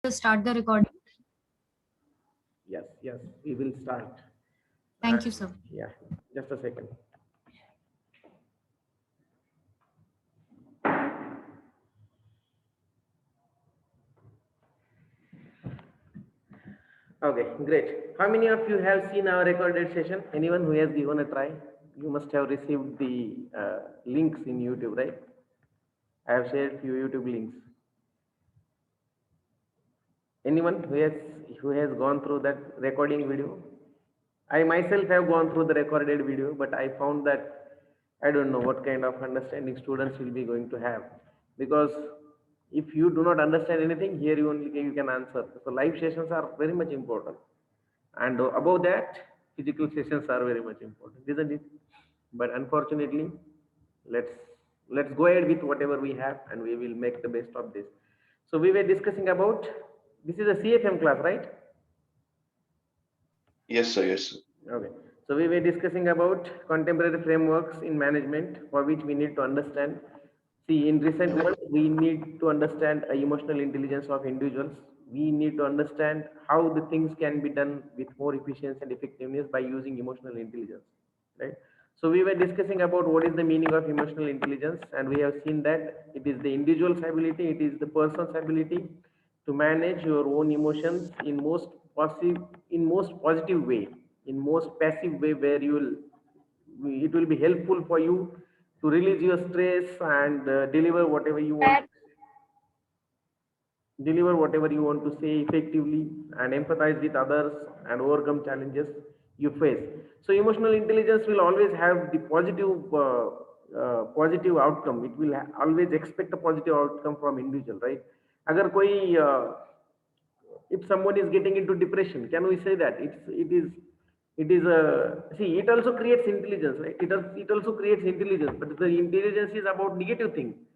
To start the recording. Yes, we will start. Thank you, sir. Yeah, just a second. Okay, great. How many of you have seen our recorded session? Anyone who has given a try? You must have received the links in YouTube, right? I have shared few YouTube links. Anyone who has gone through that recording video? I myself have gone through the recorded video, but I found that I don't know what kind of understanding students will be going to have, because if you do not understand anything, here you can answer. So live sessions are very much important, and above that, physical sessions are very much important, isn't it? But unfortunately, let's let's go ahead with whatever we have, and we will make the best of this. So we were discussing about, this is a CFM class, right? Yes, sir. Yes, sir. Okay. So we were discussing about contemporary frameworks in management for which we need to understand. See, in recent world, we need to understand emotional intelligence of individuals. We need to understand how the things can be done with more efficiency and effectiveness by using emotional intelligence, right? So we were discussing about what is the meaning of emotional intelligence, and we have seen that it is the individual's ability, it is the person's ability to manage your own emotions in most positive way, in most passive way, where you will, it will be helpful for you to release your stress and deliver whatever you want to say effectively, and empathize with others and overcome challenges you face. So emotional intelligence will always have the positive outcome. It will always expect a positive outcome from individual, right? Agar koi if someone is getting into depression, can we say that it is a, see, it also creates intelligence, right? It also creates intelligence, but the intelligence is about negative thing.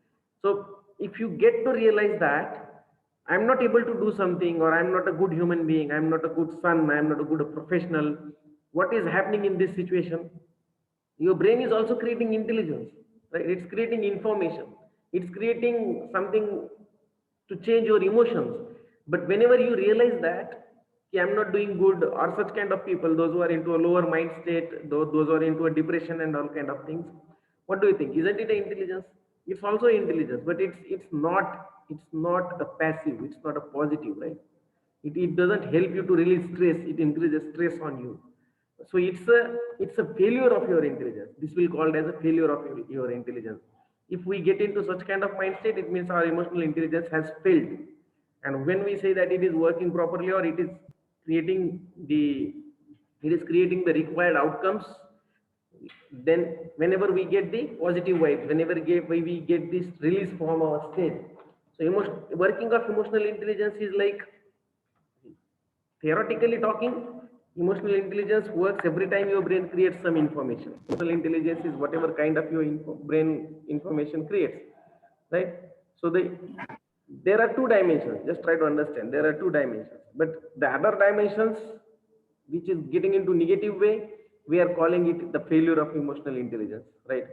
So if you get to realize that I'm not able to do something, or I'm not a good human being, I'm not a good son, I'm not a good professional, what is happening in this situation? Your brain is also creating intelligence, right? It's creating information, it's creating something to change your emotions. But whenever you realize that, "Okay, I'm not doing good," or such kind of people, those who are into a lower mind state, those who are into a depression and all kind of things, what do you think? Isn't it an intelligence? It's also intelligence, but it's not a passive, it's not a positive, right? It doesn't help you to release stress, it increases stress on you. So it's a failure of your intelligence. This will called as a failure of your intelligence. If we get into such kind of mind state, it means our emotional intelligence has failed. And when we say that it is working properly, or creating the it is creating the required outcomes, then whenever we get the positive vibes, whenever we get this release from our state. So working of emotional intelligence is like, theoretically talking, emotional intelligence works every time your brain creates some information. Emotional intelligence is whatever kind of your brain information creates, right? So there are two dimensions. Just try to understand. There are two dimensions, but the other dimensions, which is getting into negative way, we are calling it the failure of emotional intelligence, right?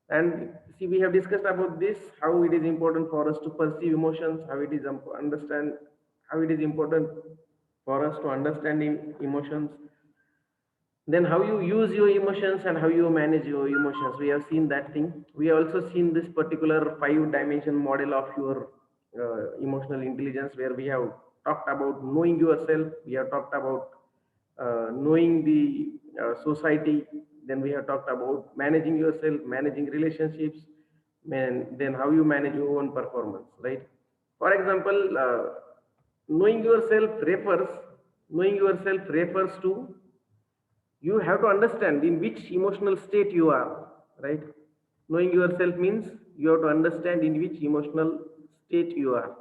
And see, we have discussed about this, how it is important for us to perceive emotions, how it is understand, how it is important for us to understand emotions, then how you use your emotions and how you manage your emotions. We have seen that thing. We have also seen this particular 5 dimension model of your emotional intelligence, where we have talked about knowing yourself, we have talked about knowing the society, then we have talked about managing yourself, managing relationships, and then how you manage your own performance, right? For example, knowing yourself refers knowing yourself refers to, you have to understand in which emotional state you are, right? Knowing yourself means you have to understand in which emotional state you are,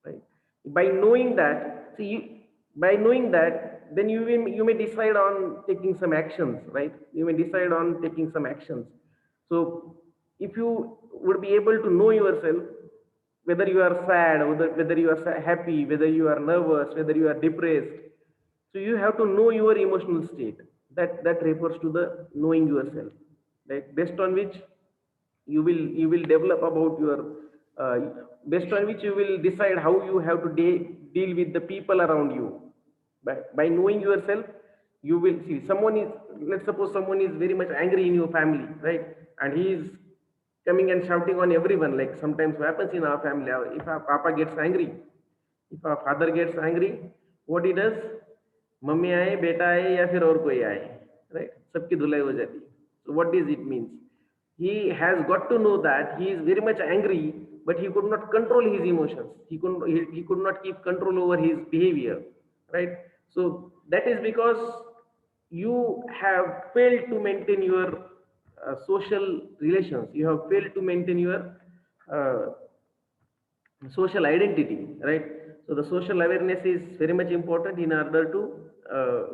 right? By knowing that, see, by knowing that, then you may decide on taking some actions, right? You may decide on taking some actions. So if you would be able to know yourself, whether you are sad, whether you are happy, whether you are nervous, whether you are depressed, so you have to know your emotional state. That refers to the knowing yourself, right? Based on which you will develop about your, uh, based on which you will decide how you have to deal with the people around you. By knowing yourself, you will see someone is, let's suppose someone is very much angry in your family, right? And he is coming and shouting on everyone, like sometimes what happens in our family. If our papa gets angry, if our father gets angry, what he does, mummy आए, बेटा आए, या फिर और कोई आए, right? सबकी धुलाई हो जाती है. So what does it means? He has got to know that he is very much angry, but he could not control his emotions. He could not keep control over his behavior, right? So that is because you have failed to maintain your social relations. You have failed to maintain your uh, social identity, right? So the social awareness is very much important in order to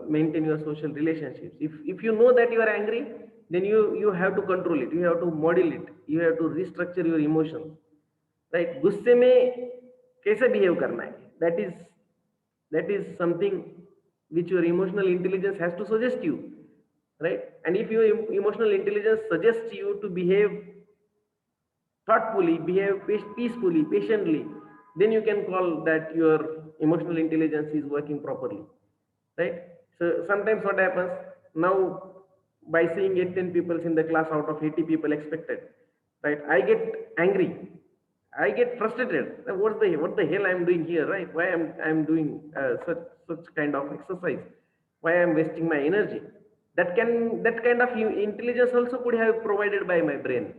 maintain your social relationships. If you know that you are angry, then you have to control it, you have to model it, you have to restructure your emotions, right? गुस्से में कैसे behave करना है, that is something which your emotional intelligence has to suggest you, right? And if your emotional intelligence suggests you to behave thoughtfully, behave peacefully, patiently, then you can call that your emotional intelligence is working properly, right? So sometimes what happens now, by seeing 10 people in the class out of 80 people expected, right? I get angry, I get frustrated. What the hell I'm doing here, right? Why I'm doing such kind of exercise? Why I'm wasting my energy? That kind of intelligence also could have provided by my brain,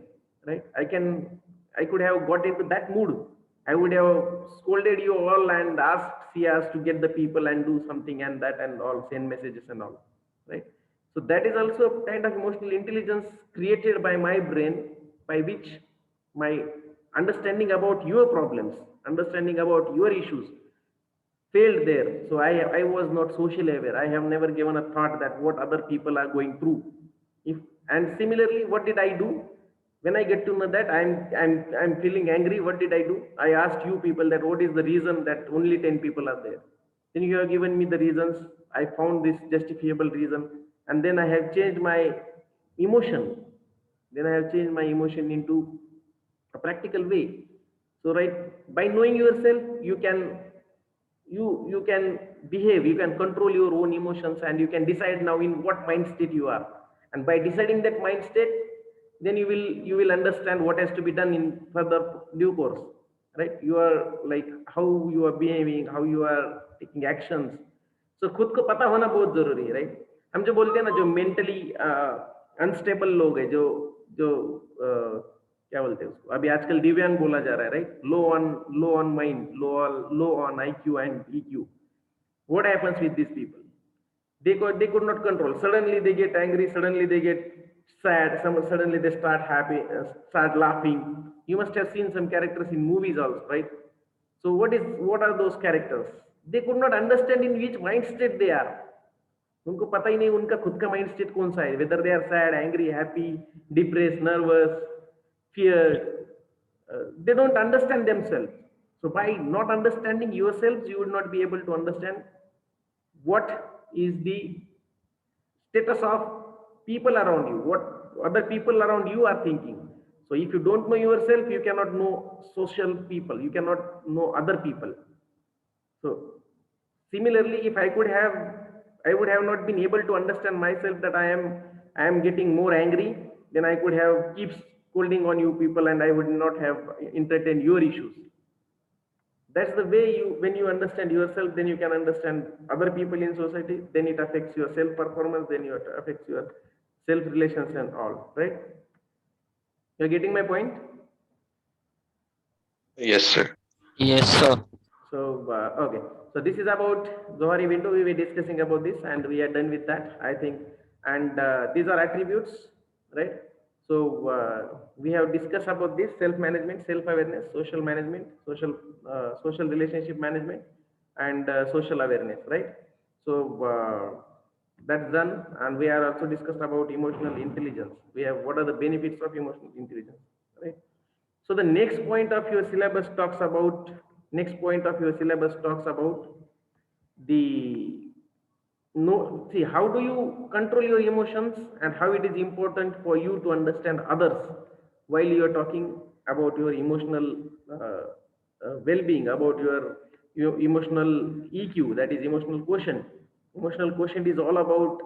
right? I could have got into that mood. I would have scolded you all and asked Sias to get the people and do something and that and all, send messages and all, right? So that is also a kind of emotional intelligence created by my brain, by which my understanding about your problems, understanding about your issues failed there. So I was not socially aware. I have never given a thought that what other people are going through. If and similarly, what did I do? When I get to know that I'm feeling angry, what did I do? I asked you people that what is the reason that only 10 people are there. Then you have given me the reasons. I found this justifiable reason, and then I have changed my emotion. Then I have changed my emotion into a practical way. So right, by knowing yourself, you can behave, you can control your own emotions, and you can decide now in what mind state you are. And by deciding that mind state, then you will understand what has to be done in further due course, right? You are like how you are behaving, how you are taking actions. So खुद को पता होना बहुत जरूरी है, right? हम जो बोलते हैं ना, जो मेंटली अनस्टेबल लोग हैं, जो जो क्या बोलते हैं उसको, अभी आजकल दिव्यांग बोला जा रहा है, right? Low on mind, low on IQ and EQ. What happens with these people? They could not control. Suddenly they get angry, suddenly they get sad, suddenly they start happy, start laughing. You must have seen some characters in movies also, right? So what are those characters? They could not understand in which mind state they are. उनको पता ही नहीं उनका खुद का mind state कौन सा है, whether they are sad, angry, happy, depressed, nervous, feared. They don't understand themselves. So by not understanding yourselves, you would not be able to understand what is the status of people around you, what other people around you are thinking. So if you don't know yourself, you cannot know social people, you cannot know other people. So similarly, if I would have not been able to understand myself that I am getting more angry, then I could have keep scolding on you people, and I would not have entertained your issues. That's the way when you understand yourself, then you can understand other people in society, then it affects your self performance, then it affects your self relations and all, right? You're getting my point? Yes, sir. Yes, sir. So, okay. So this is about Zohari window. We were discussing about this and we are done with that, I think. And these are attributes, right? So we have discussed about this: self-management, self-awareness, social management, social relationship management, and social awareness, right? So that's done. And we are also discussed about emotional intelligence. We have what are the benefits of emotional intelligence, right? So the next point of your syllabus talks about the see, how do you control your emotions and how it is important for you to understand others while you are talking about your emotional well-being, about your your emotional EQ, that is emotional quotient. Emotional quotient is all about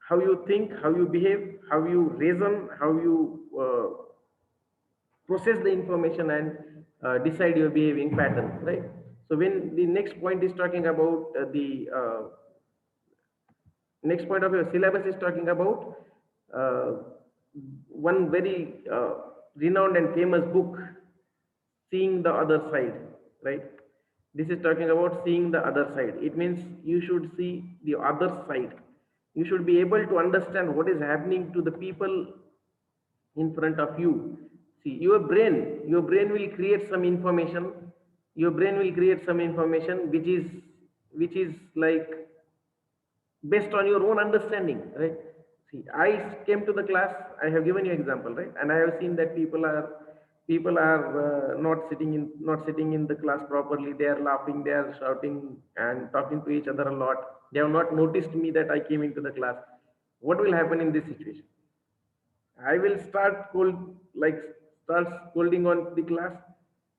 how you think, how you behave, how you reason, how you process the information and decide your behaving pattern, right? So when the next point is talking about the next point of your syllabus is talking about uh, one very renowned and famous book, Seeing the Other Side, right? This is talking about seeing the other side. It means you should see the other side. You should be able to understand what is happening to the people in front of you. See, your brain will create some information. Your brain will create some information which is like based on your own understanding, right? See, I came to the class, I have given you example, right? And I have seen that people are not sitting in the class properly. They are laughing, they are shouting and talking to each other a lot. They have not noticed me that I came into the class. What will happen in this situation? I will start scolding on the class,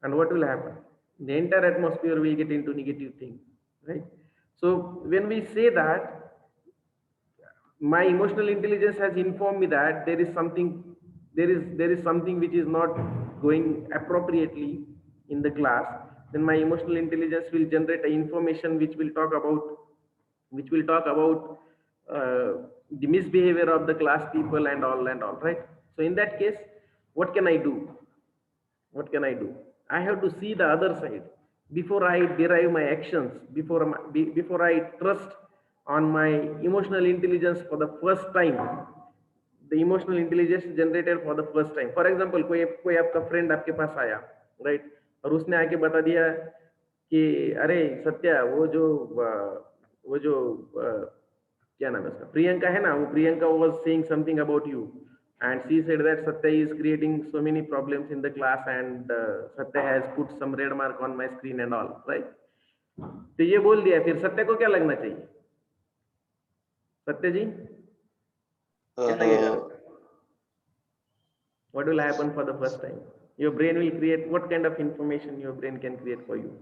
and what will happen? The entire atmosphere will get into negative thing, right? So when we say that, my emotional intelligence has informed me that there is something which is not going appropriately in the class, then my emotional intelligence will generate a information which will talk about the misbehavior of the class people and all, right? So in that case, what can I do? What can I do? I have to see the other side before I derive my actions, before I trust on my emotional intelligence for the first time. The emotional intelligence generated for the first time. For example, कोई आपका friend आपके पास आया, right, और उसने आके बता दिया कि अरे सत्या, वो जो क्या नाम है उसका, प्रियंका है ना, वो Priyanka was saying something about you, and she said that Satya is creating so many problems in the class, and Satya has put some red mark on my screen and all, right? तो ये बोल दिया, फिर सत्य को क्या लगना चाहिए? सत्य जी, क्या लगेगा? Uh, What will happen for the first time? Your brain will create what kind of information your brain can create for you?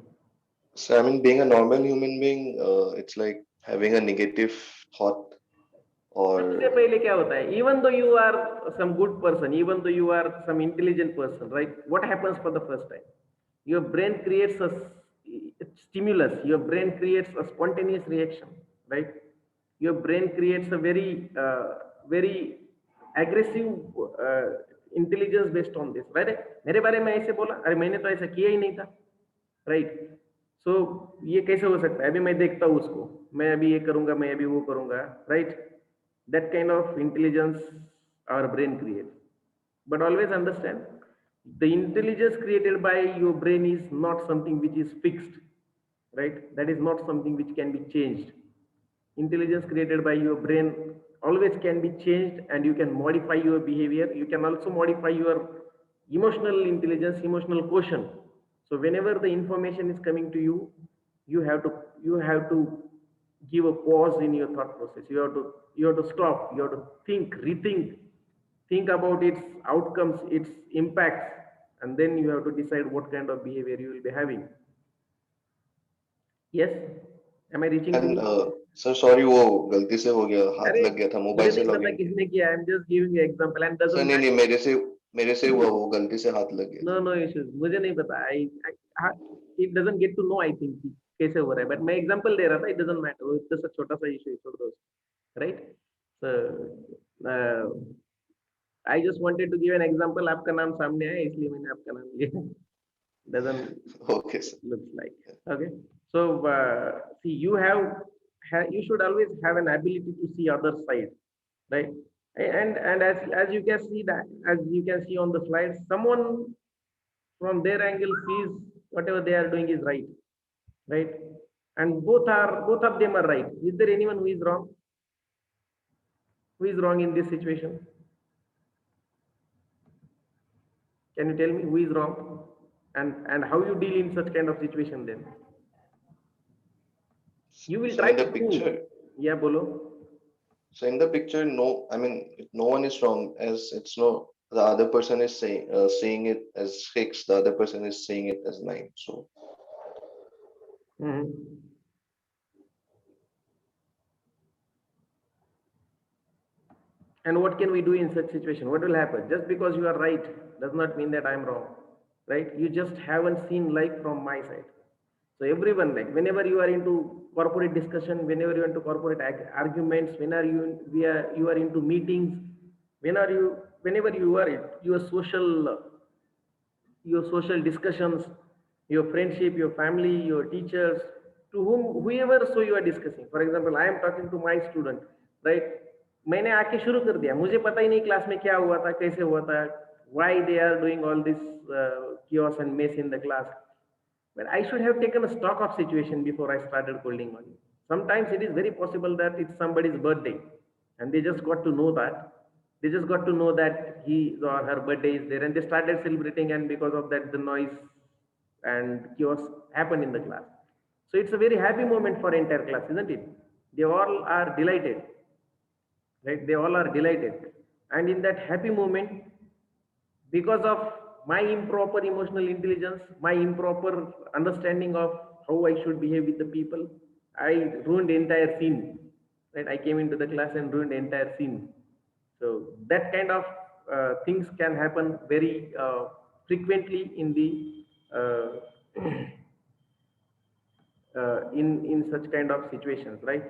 so I mean, being a normal human being, it's like having a negative thought सबसे or पहले क्या होता है? Even though you are some good person, even though you are some intelligent person, right? What happens for the first time? Your brain creates a stimulus. Your brain creates a spontaneous reaction, right? Your brain creates a very aggressive intelligence based on this, right? मेरे बारे में ऐसे बोला, अरे मैंने तो ऐसा किया ही नहीं था, राइट? सो ये कैसे हो सकता है? अभी मैं देखता हूँ उसको, मैं अभी ये करूंगा, मैं अभी वो करूंगा, right? That kind of intelligence our brain creates. But always understand, the intelligence created by your brain is not something which is fixed, right? That is not something which can be changed. Intelligence created by your brain always can be changed, and you can modify your behavior. You can also modify your emotional intelligence, emotional quotient. So whenever the information is coming to you, you have to give a pause in your thought process. You have to stop, you have to think, rethink, think about its outcomes, its impacts, and then you have to decide what kind of behavior you will be having. Yes, am I reaching to and you? sir, sorry, वो गलती से हो गया, हाथ अरे लग गया था, मुझे मोबाइल से नहीं पता लॉगिन किया। किसने किया, I am just giving you example and sir doesn't नहीं नहीं, मैटर. मेरे से हुआ, वो गलती से हाथ लग गया। नो नो इश्यूज, मुझे नहीं पता. I it doesn't get to know, I think कैसे हो रहा है, बट मैं एग्जांपल दे रहा था. इट डजंट मैटर, वो इतना सा छोटा सा इशू है, छोड़ दो, right? So I just wanted to give an example. आपका नाम सामने आया इसलिए मैंने आपका नाम लिया. Doesn't Okay, sir. looks like. Okay. So see, you should always have an ability to see other side, right? And as you can see that, as you can see on the slide, someone from their angle sees whatever they are doing is right, right? And both of them are right. Is there anyone who is wrong? Who is wrong in this situation? Can you tell me who is wrong, and how you deal in such kind of situation? Then you will So try in the to prove. picture, Yeah, bolo. no, I mean, no one is wrong, as it's no, the other person is seeing it as 6, the other person is seeing it as 9. So Mhm. And what can we do in such situation? What will happen? Just because you are right does not mean that I am wrong, right? You just haven't seen life from my side. So everyone, like whenever you are into corporate discussion, whenever you are into corporate arguments, you are into meetings, whenever you are in your social discussions, your friendship, your family, your teachers, to whom whoever so you are discussing. For example, I am talking to my student, right? मैंने आके शुरू कर दिया, मुझे पता ही नहीं class में क्या हुआ था, कैसे हुआ था, why they are doing all this chaos and mess in the class. But I should have taken a stock of situation before I started scolding on you. Sometimes it is very possible that it's somebody's birthday and they just got to know that. They just got to know that he or her birthday is there and they started celebrating, and because of that the noise and chaos happened in the class. So it's a very happy moment for entire class, isn't it? They all are delighted, right? They all are delighted. And in that happy moment, because of my improper emotional intelligence, my improper understanding of how I should behave with the people, I ruined the entire scene. Right? I came into the class and ruined the entire scene. So that kind of things can happen very frequently in the in such kind of situations, right?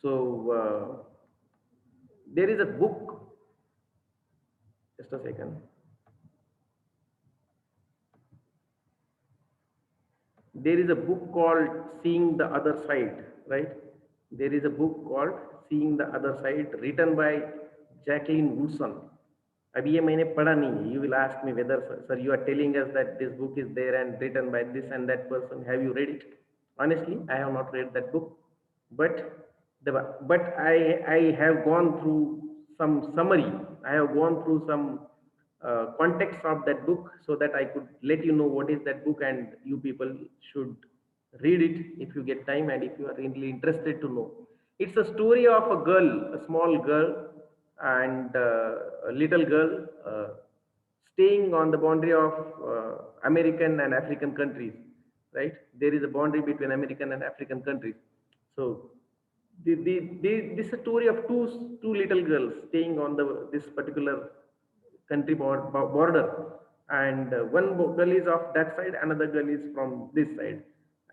So there is a book. Just a second. There is a book called Seeing the Other Side, right? There is a book called Seeing the Other Side, written by Jacqueline Woodson. अभी ये मैंने पढ़ा नहीं है. You will ask me whether, sir, you are telling us that this book is there and written by this and that person. Have you read it? Honestly, I have not read that book, but I have gone through some summary. I have gone through some context of that book so that I could let you know what is that book, and you people should read it if you get time and if you are really interested to know. It's a story of a girl, a small girl, and a little girl staying on the boundary of American and African countries, right? There is a boundary between American and African countries. So this is a story of two little girls staying on this particular country border, and one girl is of that side, another girl is from this side,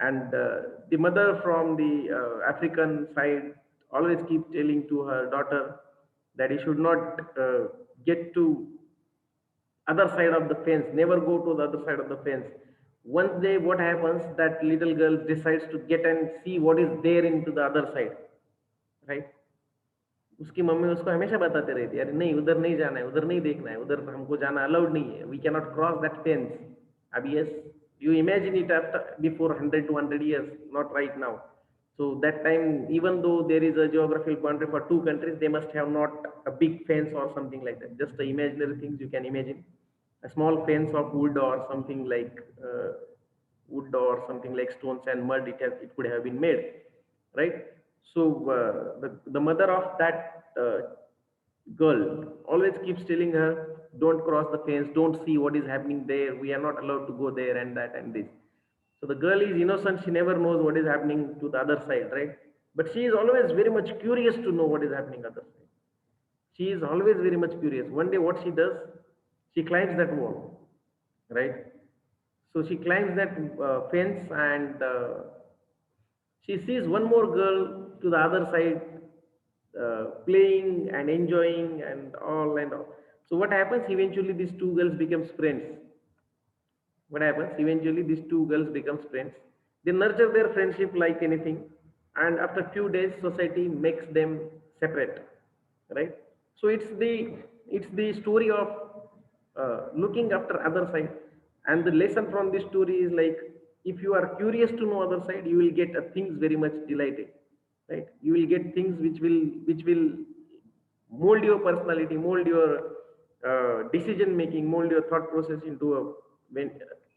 and the mother from the African side always keeps telling to her daughter that he should not get to other side of the fence, never go to the other side of the fence. One day what happens, that little girl decides to get and see what is there into the other side, right? उसकी mummy उसको हमेशा बताते रहती है, अरे नहीं उधर नहीं जाना है, उधर नहीं देखना है, उधर हमको जाना अलाउड नहीं है, we can not cross that fence. अब yes, you imagine it after before 100 to 100 years, not right now. So that time, even though there is a geographical boundary for two countries, they must have not a big fence or something like that. Just the imaginary things you can imagine, a small fence of wood or something like wood or something like stones and mud. It could have been made, right? So the mother of that girl always keeps telling her, don't cross the fence, don't see what is happening there, we are not allowed to go there, and that and this. So the girl is innocent, she never knows what is happening to the other side, right? But she is always very much curious to know what is happening other side. She is always very much curious. One day what she does, she climbs that wall, right? So she climbs that fence, and she sees one more girl to the other side playing and enjoying and all and all. So what happens? Eventually, these two girls becomes friends. What happens? Eventually, these two girls becomes friends. They nurture their friendship like anything, and after few days, society makes them separate, right? So it's the story of looking after other side, and the lesson from this story is like, if you are curious to know other side, you will get things very much delighted, right? You will get things which will mold your personality, mold your decision making, mold your thought process into a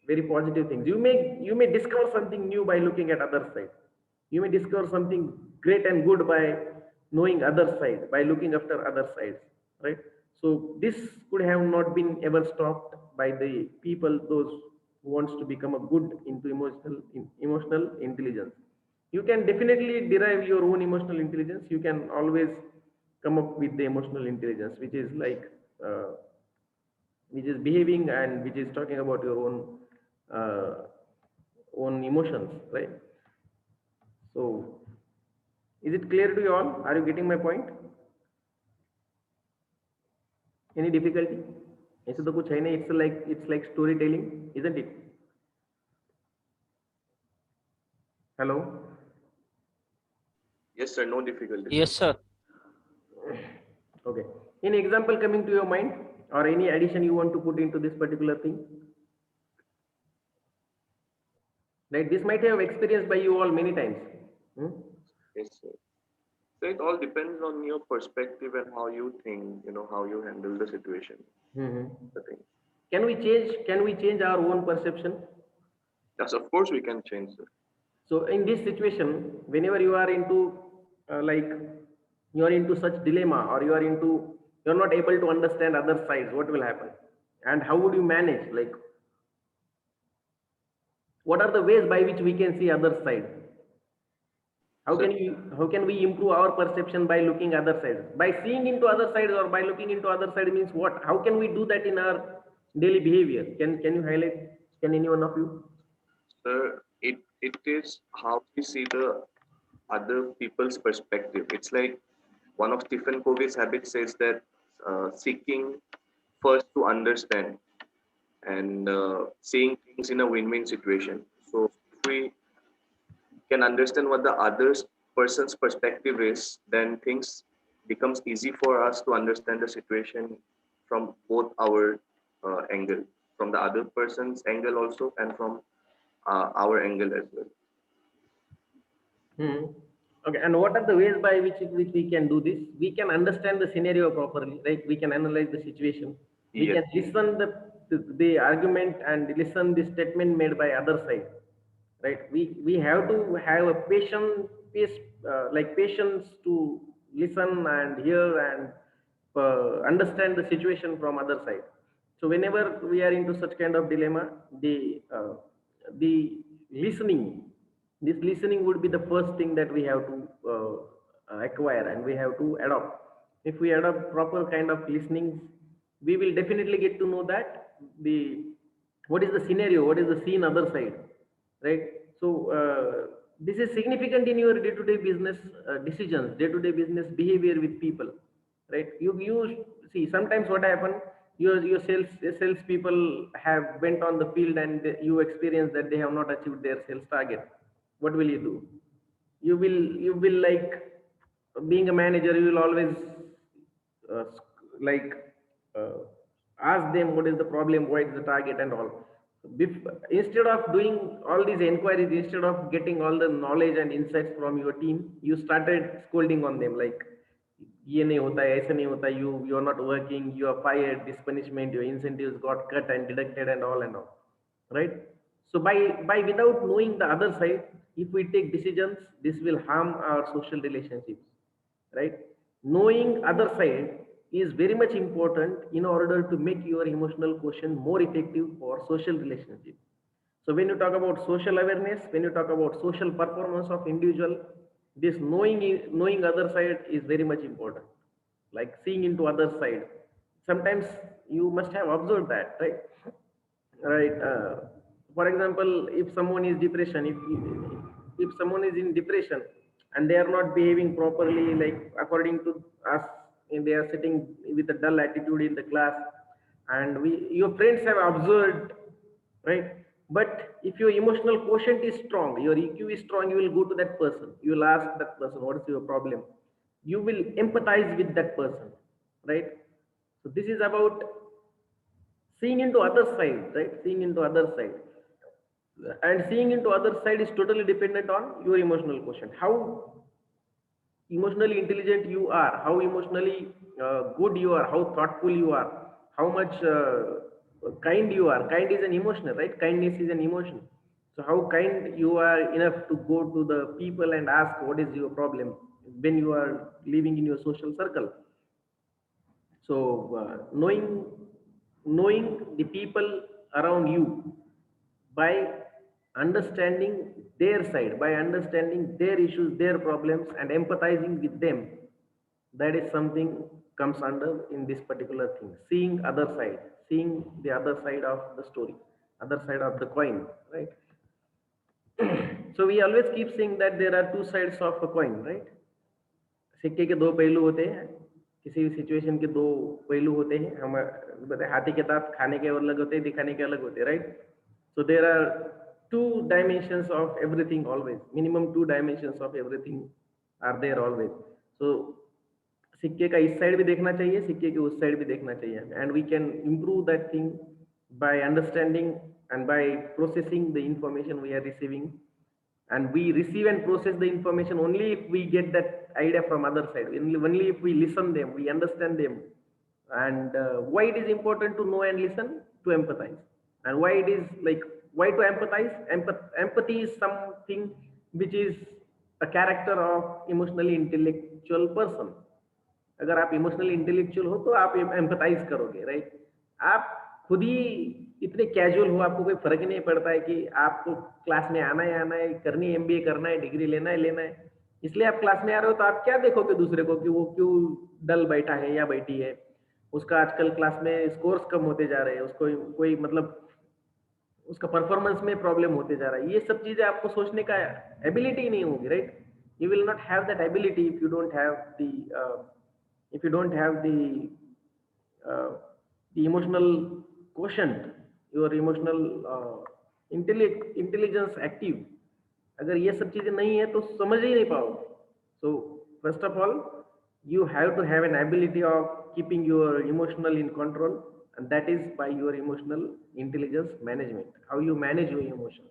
very positive things. You may discover something new by looking at other side. You may discover something great and good by knowing other side, by looking after other sides, right? So this could have not been ever stopped by the people, those who wants to become a good into emotional intelligence. You can definitely derive your own emotional intelligence. You can always come up with the emotional intelligence, which is like, uh, which is behaving and which is talking about your uh, own emotions, right? So, is it clear to you all? Are you getting my point? Any difficulty? ऐसे तो कुछ है नहीं. It's like storytelling, isn't it? Hello. Yes, sir. No difficulty, sir. Yes, sir. Okay. Any example coming to your mind, or any addition you want to put into this particular thing? Right. This might have experienced by you all many times. Hmm? Yes, sir. So it all depends on your perspective and how you think, how you handle the situation. Mhm. The thing. Can we change? Can we change our own perception? Yes, of course we can change, sir. So in this situation, whenever you are into like you are into such dilemma, or you're not able to understand other sides, what will happen? And how would you manage? Like, what are the ways by which we can see other side? Sir, How can we improve our perception by looking other sides? By seeing into other sides, or by looking into other side means what? How can we do that in our daily behavior? Can you highlight? Can any one of you? sir, it is how we see the other people's perspective. It's like one of Stephen Covey's habits says that seeking first to understand and seeing things in a win-win situation. So if we can understand what the other person's perspective is, then things becomes easy for us to understand the situation from both our angle, from the other person's angle also, and from our angle as well. Hmm. Okay, and what are the ways by which we can do this? We can understand the scenario properly, right? We can analyze the situation. We Yes, can listen the argument and listen the statement made by other side, right? We have to have a patience to listen and hear and understand the situation from other side. So whenever we are into such kind of dilemma, the listening this listening would be the first thing that we have to acquire, and we have to adopt. If we adopt proper kind of listening, we will definitely get to know that the what is the scenario, what is the scene other side, right? So this is significant in your day-to-day business decisions, day-to-day business behavior with people, right? You see sometimes what happen, your sales people have went on the field, and you experience that they have not achieved their sales target. What will you do? You will like, being a manager, you will always uh, like uh, ask them what is the problem, what is the target and all. Instead of doing all these inquiries, instead of getting all the knowledge and insights from your team, you started scolding on them like, ये नहीं होता है, ऐसा नहीं होता, you are not working, you are fired, this punishment, your incentives got cut and deducted and all, right? So by without knowing the other side, if we take decisions, this will harm our social relationships, right? Knowing other side is very much important in order to make your emotional quotient more effective for social relationship. So when you talk about social awareness, when you talk about social performance of individual, this knowing other side is very much important. Like seeing into other side. Sometimes you must have observed that, right? Right. For example, if someone is depression, if someone is in depression and they are not behaving properly, like according to us, and they are sitting with a dull attitude in the class, and your friends have observed, right? But if your emotional quotient is strong, your EQ is strong, you will go to that person, you will ask that person, what is your problem? You will empathize with that person, right? So this is about seeing into other side, right? Seeing into other side, and seeing into other side is totally dependent on your emotional quotient, how emotionally intelligent you are, how emotionally good you are, how thoughtful you are, how much kind you are. Kind is an emotion, right? Kindness is an emotion. So how kind you are enough to go to the people and ask what is your problem when you are living in your social circle. So knowing the people around you by understanding their side, by understanding their issues, their problems, and empathizing with them. That is something comes under in this particular thing. Seeing other side, seeing the other side of the story, other side of the coin, right? So we always keep saying that there are two sides of a coin, right? सिक्के के दो पहलू होते हैं, किसी भी situation के दो पहलू होते हैं. हम बताए हाथी के दांत खाने के अलग होते हैं, दिखाने के अलग होते हैं, right? So there are two dimensions of everything always. Minimum two dimensions of everything are there always. So सिक्के का इस साइड भी देखना चाहिए, सिक्के के उस साइड भी देखना चाहिए, and we can improve that thing by understanding and by processing the information we are receiving. And we receive and process the information only if we get that idea from other side, only if we listen them, we understand them. And why it is important to know and listen? To empathize. And why it is like, why to empathize? Empathy is something which is a character of emotionally intellectual person. अगर आप emotionally intellectual हो तो आप empathise करोगे, right? आप खुद ही इतने casual हो, आपको कोई फर्क ही नहीं पड़ता है कि आपको क्लास में आना है, करनी है, एमबीए करना है, डिग्री लेना है, इसलिए आप क्लास में आ रहे हो. तो आप क्या देखोगे दूसरे को कि वो क्यों डल बैठा है या बैठी है, उसका आजकल क्लास में स्कोर्स कम होते जा रहे हैं, उसको कोई मतलब उसका परफॉर्मेंस में प्रॉब्लम होते जा रहा है. ये सब चीजें आपको सोचने का एबिलिटी ही नहीं होगी, right? You will not have that ability if you don't have the emotional quotient, your emotional intelligence active. अगर ये सब चीजें नहीं है तो समझ ही नहीं पाओगे. So first of all, you have to have an ability of keeping your emotional in control, and that is by your emotional intelligence management. How you manage your emotion.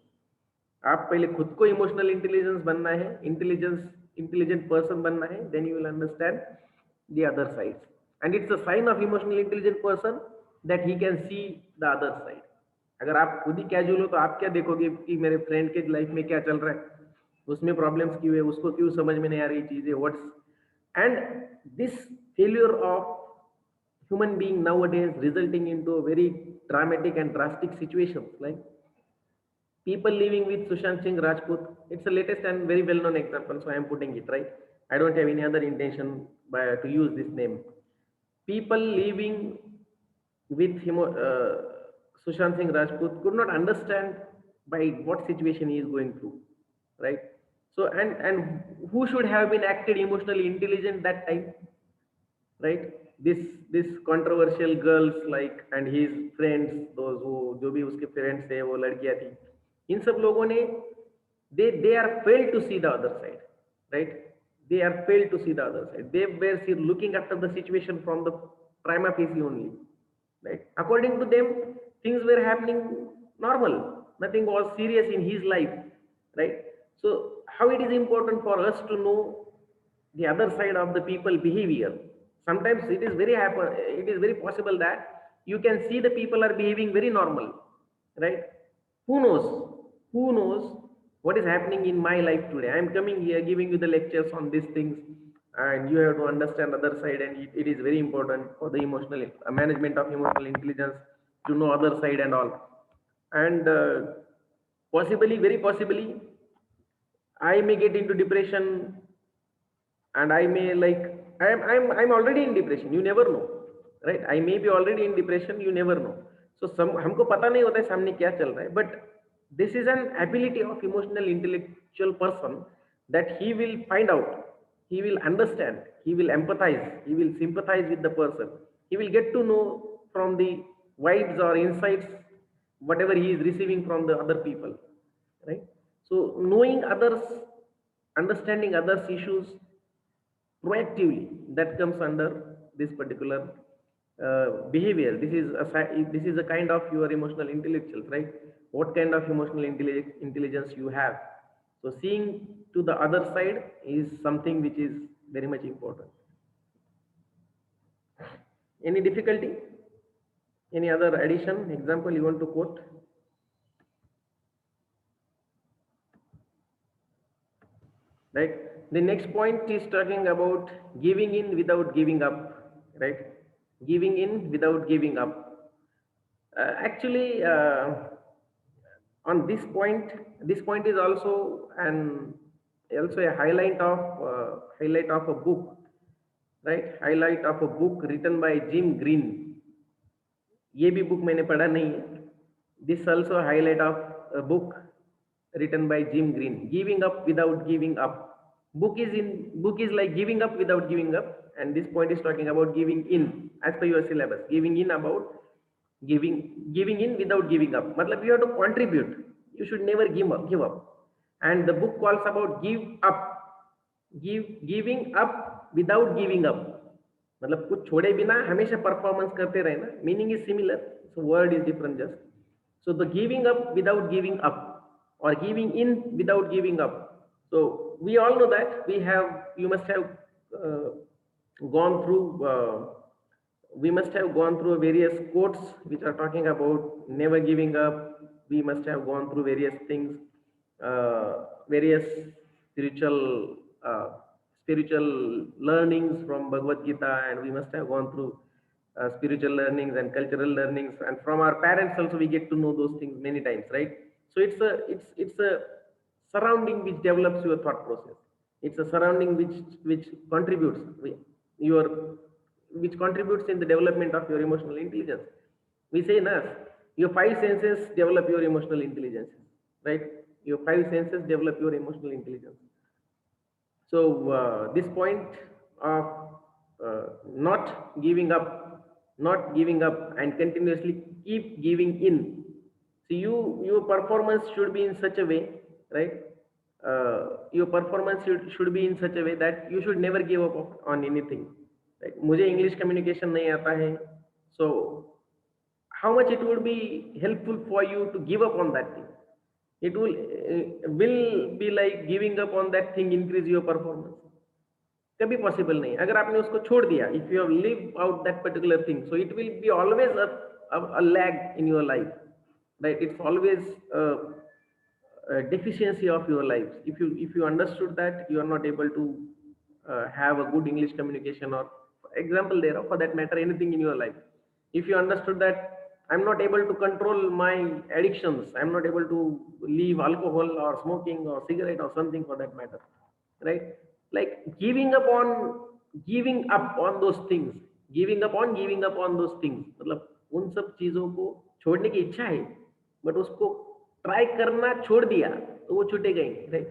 आप पहले खुद को इमोशनल इंटेलिजेंस बनना है, intelligent person बनना है, then you will understand the other sides. And it's a sign of emotionally intelligent person that he can see the other side. अगर आप खुद ही कैजुअल हो तो आप क्या देखोगे कि मेरे फ्रेंड के लाइफ में क्या चल रहा है, उसमें प्रॉब्लम्स क्यों है, उसको क्यों समझ में नहीं आ रही चीजें, what's. And this failure of human being nowadays resulting into a very dramatic and drastic situations, like people living with Sushant Singh Rajput. It's the latest and very well-known example, so I am putting it, right? I don't have any other intention to use this name. People living with him, Sushant Singh Rajput could not understand by what situation he is going through, right? So and who should have been acted emotionally intelligent that time, right? This controversial girls like and his friends, those who जो भी उसके friends थे, वो लड़कियां थी, इन सब लोगों ने they are failed to see the other side, right? They are failed to see the other side. They were looking after the situation from the prima facie only, right? According to them, things were happening normal, nothing was serious in his life, right? So how it is important for us to know the other side of the people behavior. Sometimes it is very possible that you can see the people are behaving very normal, right? Who knows what is happening in my life today? I am coming here giving you the lectures on these things, and you have to understand other side, and it is very important for the emotional management of emotional intelligence to know other side and all. And very possibly I may get into depression, and I may like I'm already in depression, you never know, right? I may be already in depression, you never know. So हमको पता नहीं होता है सामने क्या चल रहा है, but this is an ability of emotional intellectual person that he will find out, he will understand, he will empathize, he will sympathize with the person, he will get to know from the vibes or insights whatever he is receiving from the other people, right? So knowing others, understanding others issues proactively, that comes under this particular behavior. This is a kind of your emotional intellectual, right? What kind of emotional intelligence you have. So seeing to the other side is something which is very much important. Any difficulty? Any other addition, example you want to quote? Right. The next point is talking about giving in without giving up, right? Giving in without giving up. Actually, on this point is also a highlight of a book, right? Highlight of a book written by Jim Green. ये भी book मैंने पढ़ा नहीं है. This also highlight of a book written by Jim Green. Giving up without giving up. Book is like giving up without giving up, and this point is talking about giving in as per your syllabus. Giving in about giving in without giving up. मतलब you have to contribute. You should never give up. And the book calls about giving up without giving up. मतलब कुछ छोड़े बिना हमेशा performance करते रहना. Meaning is similar, so word is different just. So the giving up without giving up, or giving in without giving up. So we all know that you must have gone through. We must have gone through various quotes which are talking about never giving up. We must have gone through various things, various spiritual learnings from Bhagavad Gita, and we must have gone through spiritual learnings and cultural learnings, and from our parents also we get to know those things many times, right? So it's a surrounding which develops your thought process. It's a surrounding which contributes which contributes in the development of your emotional intelligence. We say, "Nas, your five senses develop your emotional intelligence," right? Your five senses develop your emotional intelligence. So this point of not giving up, and continuously keep giving in. So your performance should be in such a way, right? Your performance should be in such a way that you should never give up on anything. Right? मुझे English communication नहीं आता है, so how much it would be helpful for you to give up on that thing? It will be like giving up on that thing increase your performance. कभी possible नहीं. अगर आपने उसको छोड़ दिया, if you have lived out that particular thing, so it will be always a lag in your life, right? It's always a deficiency of your life. If you understood that you are not able to have a good English communication, or example there, for that matter, anything in your life. If you understood that I'm not able to control my addictions, I'm not able to leave alcohol or smoking or cigarette or something for that matter, right? Like giving up on those things, giving up on those things. मतलब उन सब चीजों को छोड़ने की इच्छा है, but उसको ट्राई करना छोड़ दिया तो वो छूटेगा ही, राइट?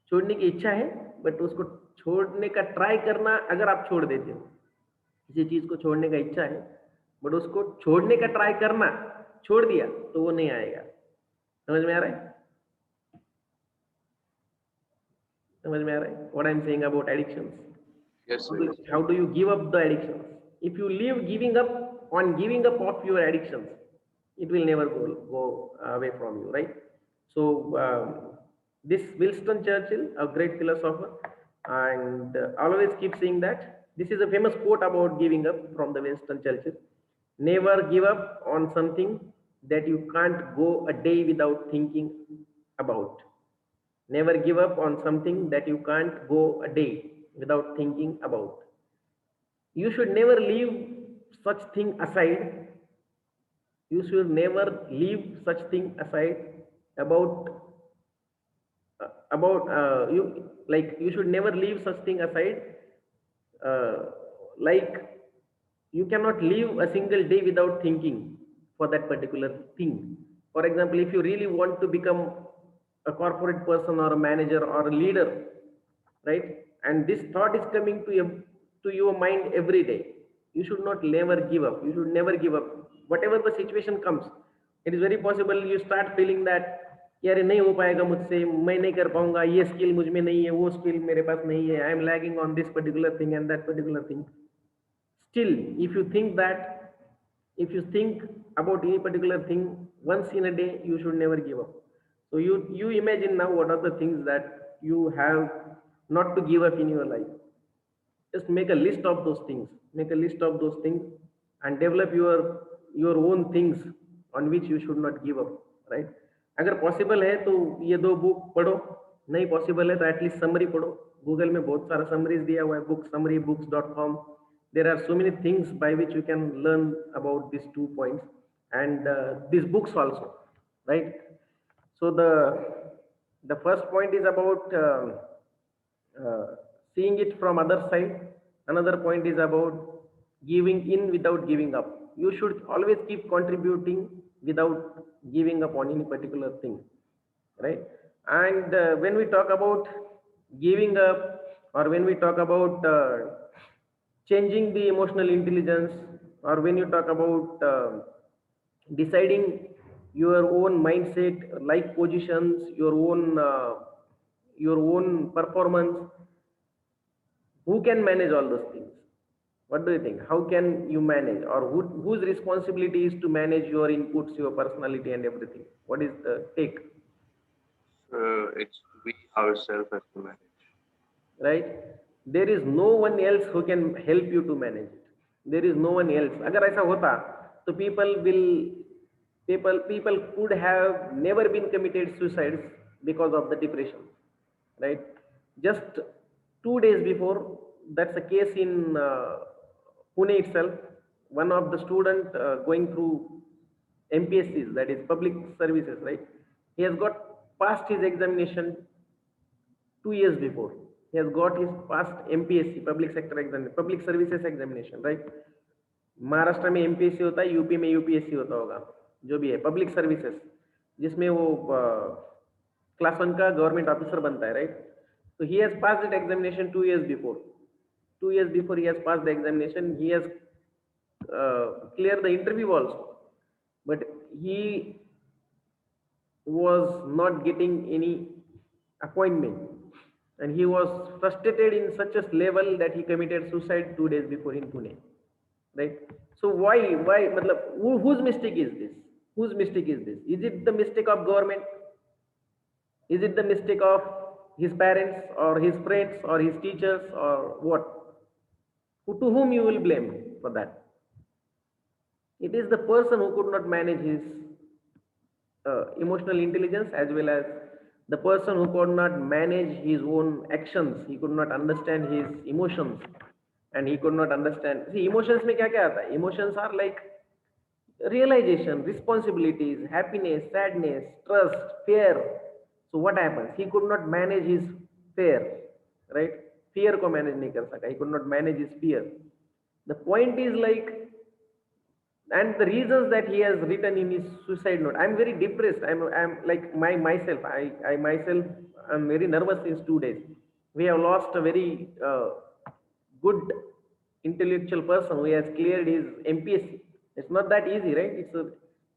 छोड़ने की इच्छा है, बट उसको छोड़ने का ट्राई करना, अगर आप छोड़ देते हो, किसी चीज को छोड़ने का इच्छा है बट उसको छोड़ने का ट्राई करना छोड़ दिया तो वो नहीं आएगा. समझ में आ रहा है? समझ में आ रहा है what I'm saying about addictions? Yes, sir. How do you give up the addictions? If you live giving up of your addictions, it will never go away from you, right? So this Winston Churchill, a great philosopher, and always keep saying that. This is a famous quote about giving up from the Winston Churchill. Never give up on something that you can't go a day without thinking about. Never give up on something that you can't go a day without thinking about. You should never leave such thing aside. You should never leave such thing aside about you should never leave such thing aside. Like you cannot live a single day without thinking for that particular thing. For example, if you really want to become a corporate person or a manager or a leader, right? And this thought is coming to your mind every day. You should not never give up. You should never give up. Whatever the situation comes, it is very possible you start feeling that यार नहीं हो पाएगा मुझसे, मैं नहीं कर पाऊंगा, ये स्किल मुझ में नहीं है, वो स्किल मेरे पास नहीं है, I am lagging on this particular thing and that particular thing. Still, if you think about any particular thing once in a day, you should never give up. So you imagine now what are the things that you have not to give up in your life. Just make a list of those things. Make a list of those things and develop your own things on which you should not give up, right? अगर possible है तो ये दो book पढ़ो, नहीं possible है तो at least summary पढ़ो. गूगल में बहुत सारा समरीज दिया हुआ है, book summary books.com. There are so many things by which you can learn about these 2 points and these books also, right? So the first point is about uh, seeing it from other side. Another point is about giving in without giving up. You should always keep contributing without giving up on any particular thing, right? And when we talk about giving up, or when we talk about changing the emotional intelligence, or when you talk about deciding your own mindset, like positions, your own performance, who can manage all those things? What do you think? How can you manage, or whose responsibility is to manage your inputs, your personality, and everything? What is the take? It's we ourselves have to manage. Right? There is no one else who can help you to manage it. There is no one else. Agar aisa hota, so people could have never been committed suicides because of the depression, right? Just 2 days before, that's a case in Pune itself. One of the student going through MPSCs, that is public services, right? He has got passed his examination 2 years before. He has got his past MPSC, public sector exam, public services examination, right? Maharashtra में MPSC होता है, UP में UPSC होता होगा, जो भी है public services, जिसमें वो क्लास 1 का गवर्नमेंट ऑफिसर बनता है, right? So he has passed that examination 2 years before. 2 years before he has passed the examination, he has cleared the interview also, but he was not getting any appointment, and he was frustrated in such a level that he committed suicide 2 days before in Pune, right? So why matlab, whose mistake is this? Whose mistake is this? Is it the mistake of government? Is it the mistake of his parents or his friends or his teachers, or what? To whom you will blame for that? It is the person who could not manage his emotional intelligence, as well as the person who could not manage his own actions. He could not understand his emotions, and he could not understand. See, emotions mein kya kya aata hai? Emotions are like realization, responsibilities, happiness, sadness, trust, fear. So what happens? He could not manage his fear, right? Fear ko manage nahi kar saka. He could not manage his fear. The point is like, and the reasons that he has written in his suicide note. I'm very depressed. I'm like myself. I myself am very nervous since 2 days. We have lost a very good intellectual person who has cleared his MPSC. It's not that easy, right?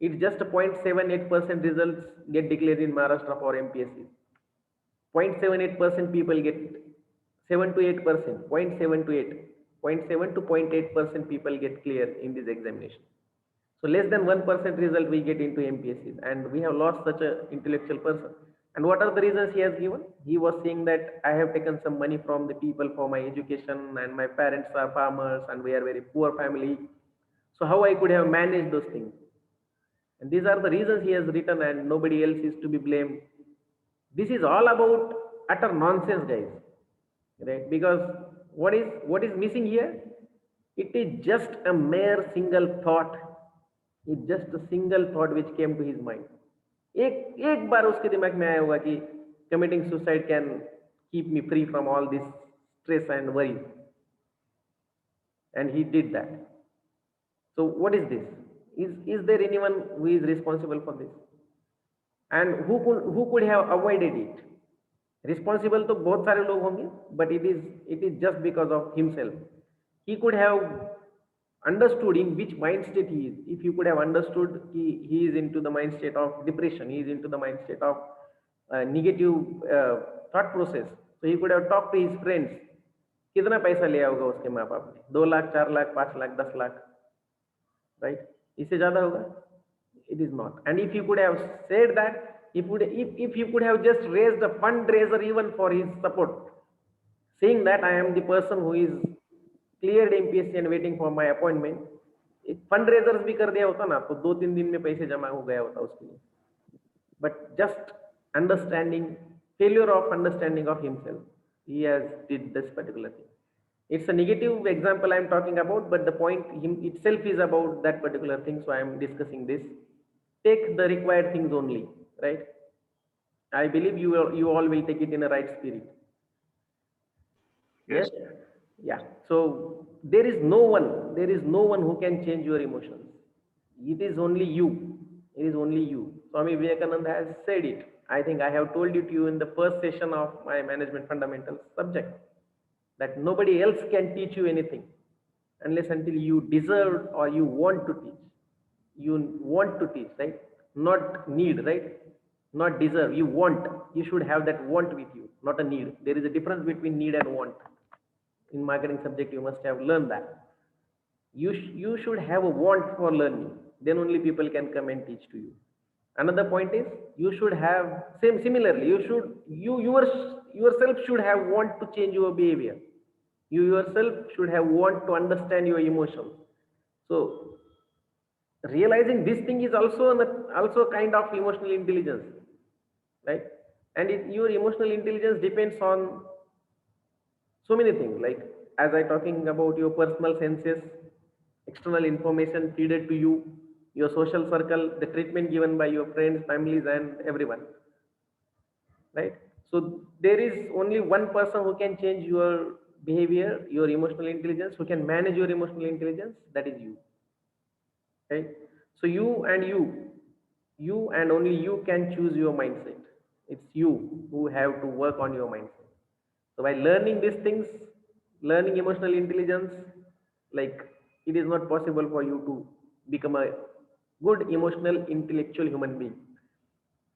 It's just a 0.78% results get declared in Maharashtra for MPSC. 0.78% people get 7 to 8%, 0.7 to 8, 0.7 to 0.8% people get clear in this examination. So less than 1% result we get into MPSCs, and we have lost such an intellectual person. And what are the reasons he has given? He was saying that I have taken some money from the people for my education, and my parents are farmers, and we are very poor family. So how I could have managed those things? And these are the reasons he has written, and nobody else is to be blamed. This is all about utter nonsense, guys, right? Because what is missing here? It is just a mere single thought. It's just a single thought which came to his mind. एक बार उसके दिमाग में आया होगा कि committing suicide can keep me free from all this stress and worries, and he did that. So what is this? Is there anyone who is responsible for this? And who could have avoided it? Responsible तो बहुत सारे लोग होंगे, but it is just because of himself. He could have understood in which mind state he is. If you could have understood he is into the mind state of depression, he is into the mind state of negative thought process, so he could have talked to his friends. कितना पैसा लिया होगा उसके माँ बाप ने? 2 lakh, 4 lakh, 5 lakh, 10 lakh, right? इससे ज्यादा होगा? It is not. And if you could have said that, if you could have just raised a fundraiser even for his support, saying that I am the person who is cleared MPSC and waiting for my appointment, if fundraisers भी कर दिया होता ना, तो 2-3 दिन में पैसे जमा हो गया होता उसके लिए. But just failure of understanding of himself, he has did this particular thing. It's a negative example I'm talking about, but the point itself is about that particular thing, so I'm discussing this. Take the required things only, right? I believe you all will take it in a right spirit. Yes. Yes. Yeah. So there is no one who can change your emotions. It is only you. It is only you. Swami Vivekananda has said it. I think I have told it to you in the first session of my management fundamentals subject that nobody else can teach you anything unless until you deserve or you want to teach. You want to teach, right? Not need, right? Not deserve. You want. You should have that want with you, not a need. There is a difference between need and want. In marketing subject, you must have learned that. You should have a want for learning. Then only people can come and teach to you. Another point is you should have similarly you should yourself should have want to change your behavior. You yourself should have want to understand your emotions. So realizing this thing is also a kind of emotional intelligence, right? And your emotional intelligence depends on so many things, like as I talking about your personal senses, external information feeded to you, your social circle, the treatment given by your friends, families, and everyone, right? So there is only one person who can change your behavior, your emotional intelligence, who can manage your emotional intelligence, that is you, right? So you and only you can choose your mindset. It's you who have to work on your mindset. So by learning these things, learning emotional intelligence, like it is not possible for you to become a good emotional intellectual human being.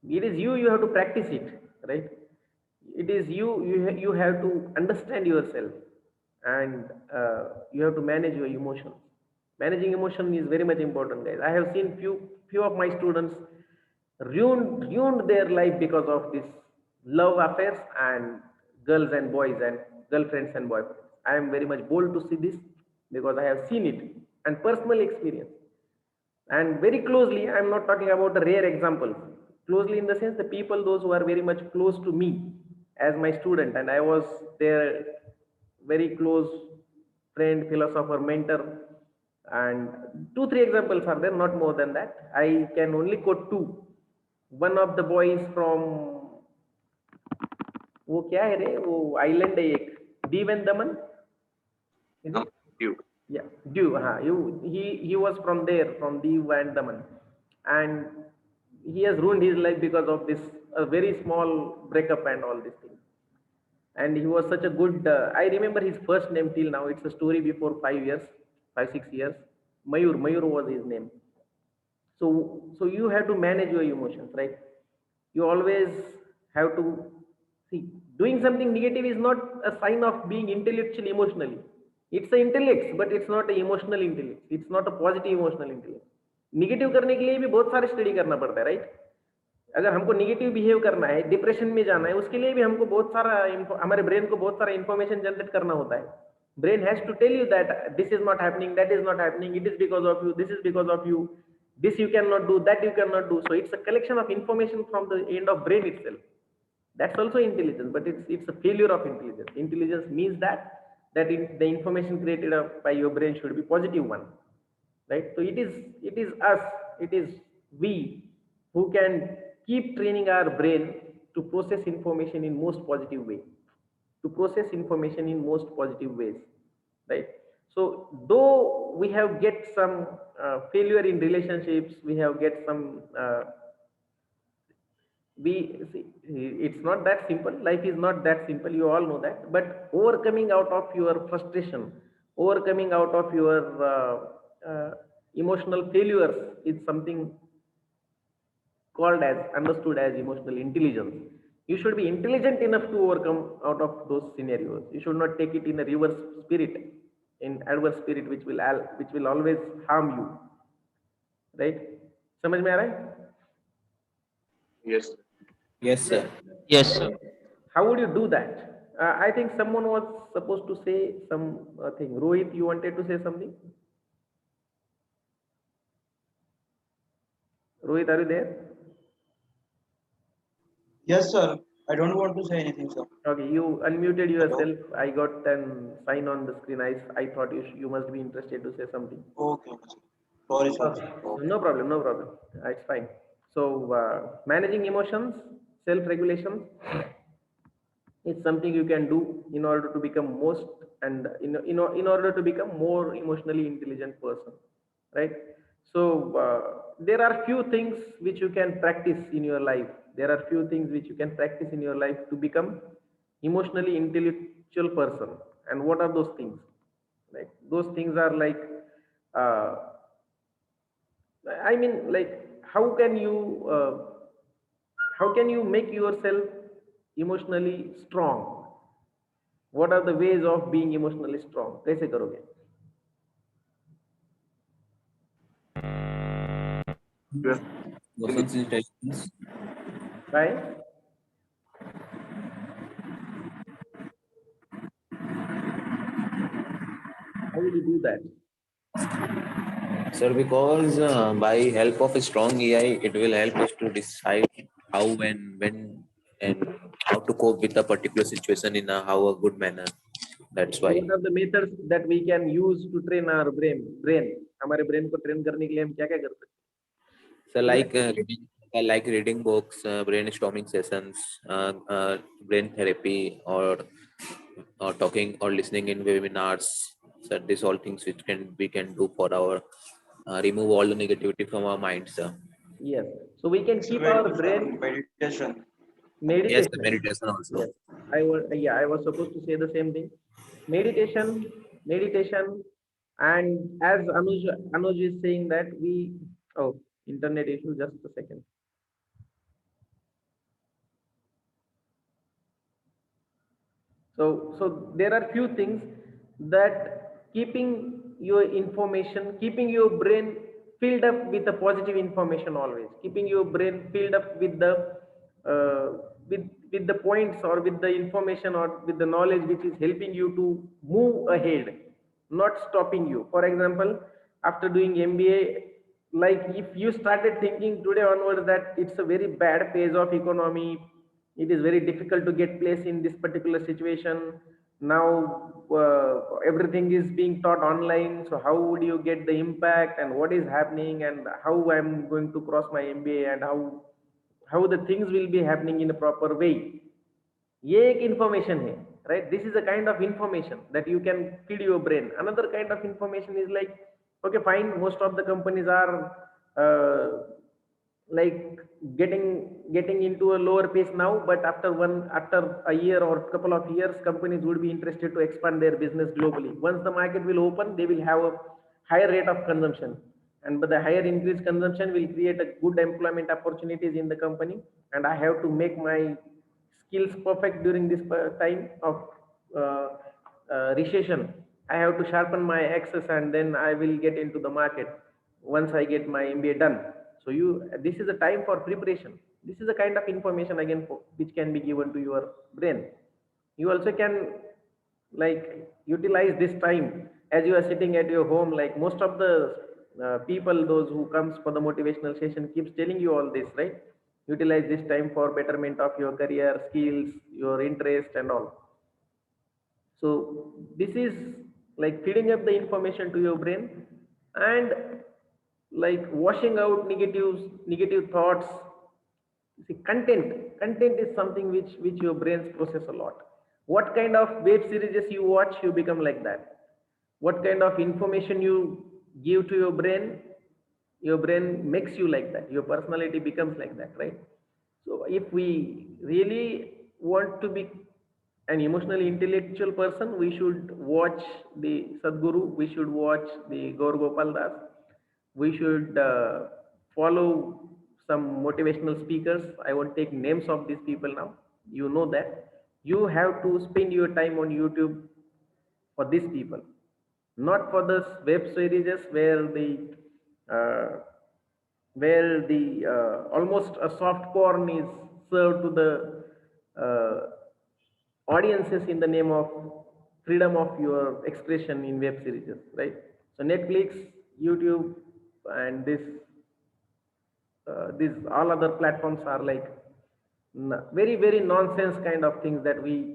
It is you have to practice it, right? It is you have to understand yourself, and you have to manage your emotions. Managing emotion is very much important, guys. I have seen few of my students ruined their life because of this love affairs and girls and boys and girlfriends and boyfriends. I am very much bold to see this because I have seen it and personal experience. And very closely, I'm not talking about the rare examples. Closely in the sense the people those who are very much close to me as my student, and I was their very close friend, philosopher, mentor. And two three examples are there, not more than that. I can only quote two. One of the boys from, वो क्या है रे, वो island है एक, Diu and Daman, is Um, it? you. Yeah, Diu. He was from there, from Diu and Daman, and he has ruined his life because of this a very small breakup and all these things. And he was such a good. I remember his first name till now. It's a story before 5 years, 5 6 years. Mayur was his name. So you have to manage your emotions, right? You always have to see, doing something negative is not a sign of being intellectual emotionally. It's a intellect, but it's not a emotional intellect. It's not a positive emotional intellect. Negative करने के लिए भी बहुत सारे study करना पड़ता है, right? अगर हमको निगेटिव बिहेव करना है, डिप्रेशन में जाना है, उसके लिए भी हमको बहुत सारा हमारे ब्रेन को बहुत सारा इंफॉर्मेशन जनरेट करना होता है. Brain has to tell you that this is not happening, that is not happening, it is because of you, this is because of you, this you cannot do, that you cannot do. So it's a collection of information from the end of brain itself. That's also intelligence, but it's a failure of intelligence. Intelligence means that the information created by your brain should be positive one, right? So it is us, it is we who can keep training our brain to process information in most positive way, to process information in most positive ways, right? So though we have get some failure in relationships, we have get some we see, it's not that simple, life is not that simple, you all know that. But overcoming out of your frustration, overcoming out of your emotional failures is something called as, understood as emotional intelligence. You should be intelligent enough to overcome out of those scenarios. You should not take it in a reverse spirit, in adverse spirit, which will always harm you, right? समझ में आ रहा है? Yes. Yes, sir. Yes, sir. How would you do that? I think someone was supposed to say some thing. Rohit, you wanted to say something? Rohit, are you there? Yes, sir. I don't want to say anything, sir. Okay, you unmuted yourself. I got an sign on the screen. I thought you must be interested to say something. Okay, okay, sir. Sorry, sir. Okay, no problem, no problem. It's fine. So managing emotions, self-regulation is something you can do in order to become most and in order to become more emotionally intelligent person, right? So there are few things which you can practice in your life. There are few things which you can practice in your life to become emotionally intellectual person. And what are those things? Like those things are like uh, I mean, like how can you uh, how can you make yourself emotionally strong? What are the ways of being emotionally strong? कैसे करोगे? You have Emotions intelligence. Right? How will you do that? Sir, because by help of a strong AI, it will help us to decide how and when and how to cope with a particular situation in a how a good manner. That's So why. what are the methods that we can use to train our brain? हमारे brain को train करने के लिए हम क्या क्या कर सकते So हैं? Is it? like reading books, brainstorming sessions, brain therapy, or talking or listening in webinars. So these all things which can we can do for our remove all the negativity from our minds. Yes. So we can It's a keep very our good brain meditation. Yes, the meditation. meditation also. Yes. I was supposed to say the same thing. Meditation, and as Anuj is saying that we oh internet issue, just a second. So there are few things that keeping your brain filled up with the positive information always, keeping your brain filled up with the uh, with the points or with the information or with the knowledge which is helping you to move ahead, not stopping you. For example, after doing MBA, like if you started thinking today onwards that it's a very bad phase of economy, it is very difficult to get place in this particular situation now, everything is being taught online, so how would you get the impact and what is happening and how I'm going to cross my MBA and how the things will be happening in a proper way. ये एक information है, right? This is a kind of information that you can feed your brain. Another kind of information is like, okay, fine, most of the companies are like getting into a lower pace now, but after a year or couple of years, companies would be interested to expand their business globally. Once the market will open, they will have a higher rate of consumption, and but the higher increased consumption will create a good employment opportunities in the company, and I have to make my skills perfect during this time of uh, recession. I have to sharpen my axis and then I will get into the market once I get my MBA done. So this is a time for preparation. This is a kind of information again which can be given to your brain. You also can like utilize this time as you are sitting at your home. Like most of the people, those who comes for the motivational session keeps telling you all this, right? Utilize this time for betterment of your career skills, your interest and all. So this is like feeding up the information to your brain and like washing out negative thoughts. See, content is something which your brains process a lot. What kind of web series you watch, you become like that. What kind of information you give to your brain makes you like that. Your personality becomes like that, right? So if we really want to be an emotionally intellectual person, we should watch the Sadguru, we should watch the Gaur Gopal Das, we should follow some motivational speakers. I won't take names of these people now. You know that you have to spend your time on YouTube for these people, not for the web series uh, where the almost a soft porn is served to the audiences in the name of freedom of your expression in web series, right? So Netflix, YouTube, and these all other platforms are like very nonsense kind of things that we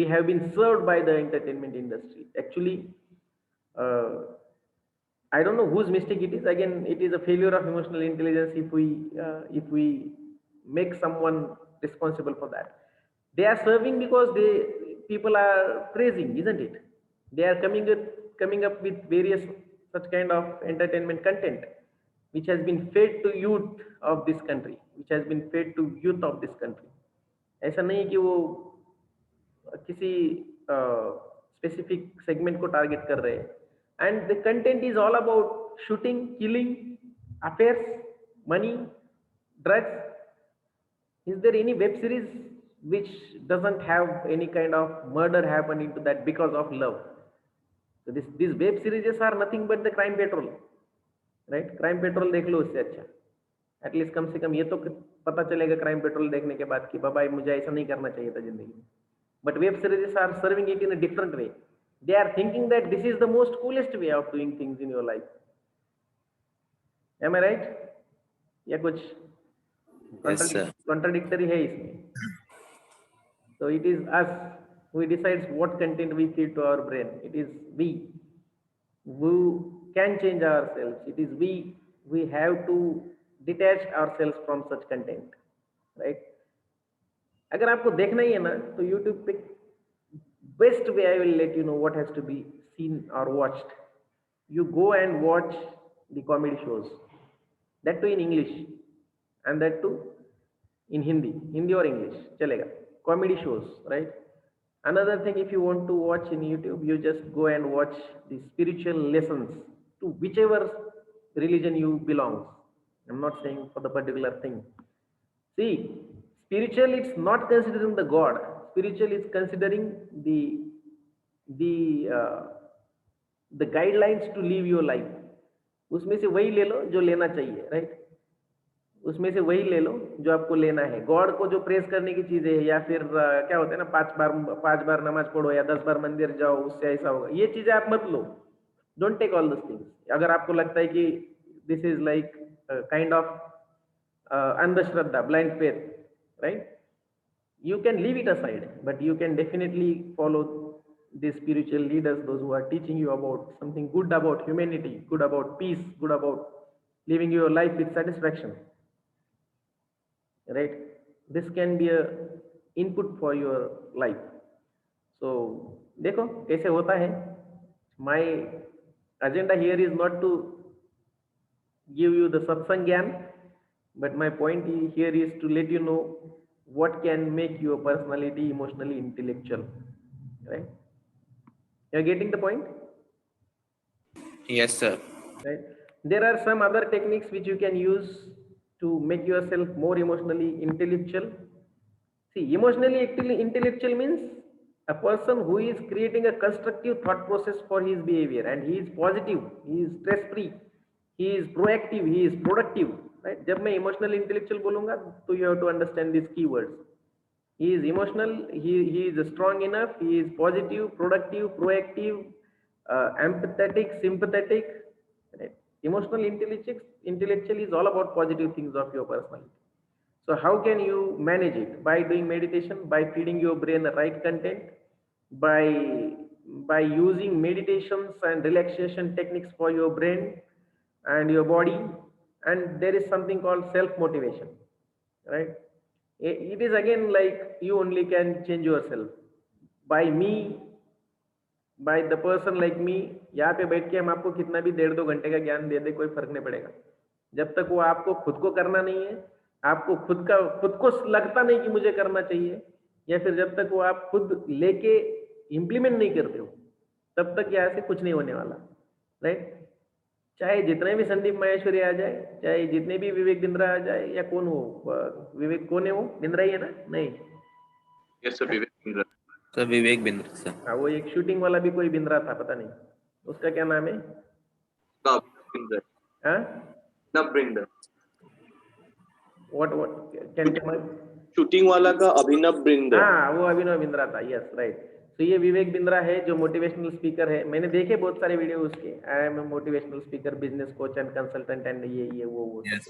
have been served by the entertainment industry. Actually, uh, I don't know whose mistake it is. Again, it is a failure of emotional intelligence if we make someone responsible for that. They are serving because people are praising, isn't it? They are coming up with various such kind of entertainment content, which has been fed to youth of this country, which has been fed to youth of this country. ऐसा नहीं कि वो किसी specific segment को target कर रहे हैं and the content is all about shooting killing affairs money drugs is there any web series which doesn't have any kind of murder happen into that because of love. So these web series are nothing but the crime petrol, right? Crime petrol देख लो उससे अच्छा, at least कम से कम ये तो पता चलेगा crime petrol देखने के बाद कि बाबा मुझे ऐसा नहीं करना चाहिए था जिंदगी में. But web series are serving it in a different way. They are thinking that this is the most coolest way of doing things in your life. Am I right? या कुछ कॉन्ट्राडिक्टरी है इसमें? So it is us who decides what content we feed to our brain. It is we who can change ourselves. It is we have to detach ourselves from such content, right? अगर आपको देखना ही है ना तो YouTube पे best way I will let you know what has to be seen or watched. You go and watch the comedy shows. That too in English and that too in Hindi or English चलेगा. Comedy shows, right? Another thing, if you want to watch in YouTube, you just go and watch the spiritual lessons to whichever religion you belong. I'm not saying for the particular thing. See, spiritual, it's not considering the God. Spiritual is considering the guidelines to live your life. उसमें से वही ले लो जो लेना चाहिए, right? उसमें से वही ले लो जो आपको लेना है. गॉड को जो प्रेस करने की चीजें है या फिर क्या होता है ना 5 बार नमाज पढ़ो या 10 बार मंदिर जाओ उससे ऐसा होगा, ये चीजें आप मत लो. Don't take all this things. अगर आपको लगता है कि this is like kind of अंधश्रद्धा, blind faith, right, you can leave it aside, but you can definitely follow the spiritual leaders, those who are teaching you about something good about humanity, good about peace, good about living your life with satisfaction, right? This can be a input for your life. So देखो कैसे होता है. My agenda here is not to give you the satsang gyan, but my point here is to let you know what can make your personality emotionally intellectual, right? You're getting the point? Yes, sir. Right. There are some other techniques which you can use to make yourself more emotionally intellectual. See, emotionally intellectual means a person who is creating a constructive thought process for his behavior, and he is positive, he is stress free, he is proactive, he is productive, right? जब मैं emotional intellectual बोलूँगा तो you have to understand these keywords. He is emotional, he is strong enough, he is positive, productive, proactive, empathetic, sympathetic, right? Emotional intellectual is all about positive things of your personality. So how can you manage it? By doing meditation, by feeding your brain the right content, by using meditations and relaxation techniques for your brain and your body. And there is something called self motivation, right? It is again like you only can change yourself. By me, by the person like me, यहाँ पे बैठ के हम आपको कितना भी 1.5-2 घंटे का ज्ञान दे दे कोई फर्क नहीं पड़ेगा. जब तक वो आपको खुद को करना नहीं है, आपको खुद को लगता नहीं कि मुझे करना चाहिए, या फिर जब तक वो आप खुद लेके इम्प्लीमेंट नहीं करते हो, तब तक यहाँ से कुछ नहीं होने वाला, राइट? चाहे जितने भी संदीप माहेश्वरी आ जाए, चाहे जितने भी विवेक बिंद्रा आ जाए, या कौन हो, विवेक कौन है, वो बिंद्रा ही है ना? नहीं, Yes, sir, Vivek Bindra. Sir Vivek Bindra sir. हाँ, वो एक शूटिंग वाला भी कोई बिंद्रा था, पता नहीं उसका क्या नाम है. Bindra. हाँ, Bindra. what can शूटिंग वाला का अभिनव बिंद्रा. हाँ, वो अभिनव बिंद्रा था. Yes, right. तो ये विवेक बिंद्रा है जो मोटिवेशनल स्पीकर है. मैंने देखे बहुत सारे वीडियो उसके. I am a motivational speaker, business coach and consultant and ये वो. Yes,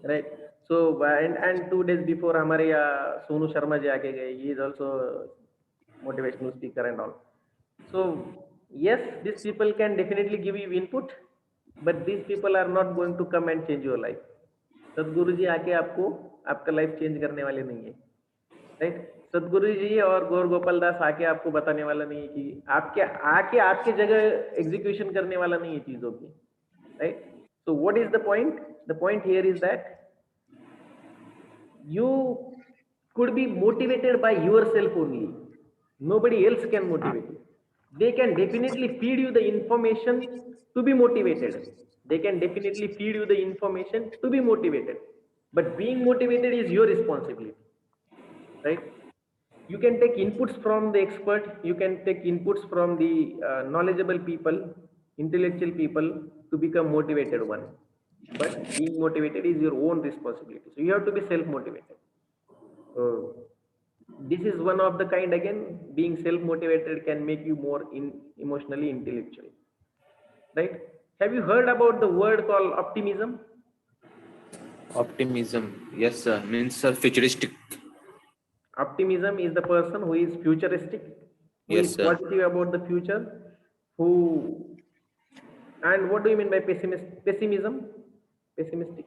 right. So and 2 days before हमारे यहाँ सोनू शर्मा जी आके गए. He is also motivational speaker and all. So yes, these people can definitely give you input, but these people are not going to come and change your life. सदगुरु जी आके आपको आपका life change करने वाले नहीं है, राइट? सदगुरु जी और गौर गोपाल दास आके आपको बताने वाला नहीं है कि आपके आके आपके जगह एग्जीक्यूशन करने वाला नहीं है चीजों की, right? So what is the point? The point here is that you could be motivated by yourself only. Nobody else can motivate you. They can definitely feed you the information to be motivated. They can definitely feed you the information to be motivated. But being motivated is your responsibility, right? You can take inputs from the expert, you can take inputs from the knowledgeable people, intellectual people to become motivated one. But being motivated is your own responsibility. So you have to be self-motivated. So this is one of the kind, again, being self-motivated can make you more emotionally intellectual, right? Have you heard about the word called optimism? Optimism, yes, sir. Means futuristic. Optimism is the person who is futuristic, who Yes, is sir. positive about the future, who. And what do you mean by pessimism? Pessimistic.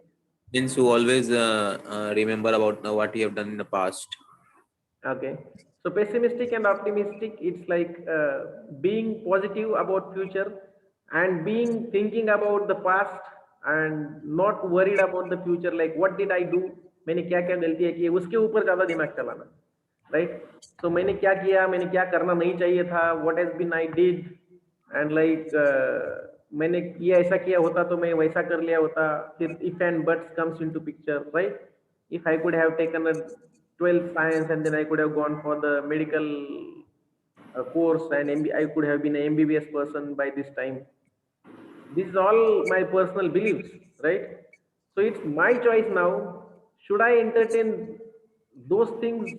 Means who always remember about what you have done in the past. Okay. So pessimistic and optimistic, it's like being positive about future and being thinking about the past and not worried about the future. Like what did I do? मैंने क्या क्या गलतियां की, उसके ऊपर ज्यादा दिमाग चलाना, right? So मैंने क्या किया, मैंने क्या करना नहीं चाहिए था, what has been I did, and like मैंने किया ऐसा किया होता तो मैं वैसा कर लिया होता. फिर if and buts comes into picture, right? If I could have taken a 12th science and then I could have gone for the medical course and I could have been an MBBS person by this time. This is all my personal beliefs, right? So it's my choice now. Should I entertain those things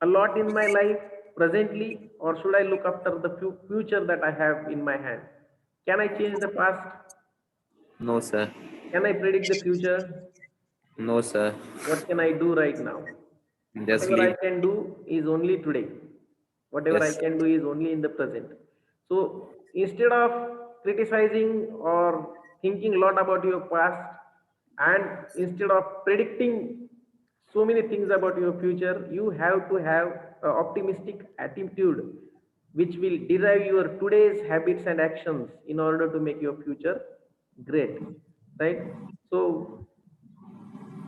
a lot in my life presently, or should I look after the future that I have in my hand? Can I change the past? No, sir. Can I predict the future? No, sir. What can I do right now? Just Whatever I leave. can do is only today. Whatever I Yes. can do is only in the present. So instead of criticizing or thinking a lot about your past, and instead of predicting so many things about your future, you have to have an optimistic attitude which will derive your today's habits and actions in order to make your future great, right? So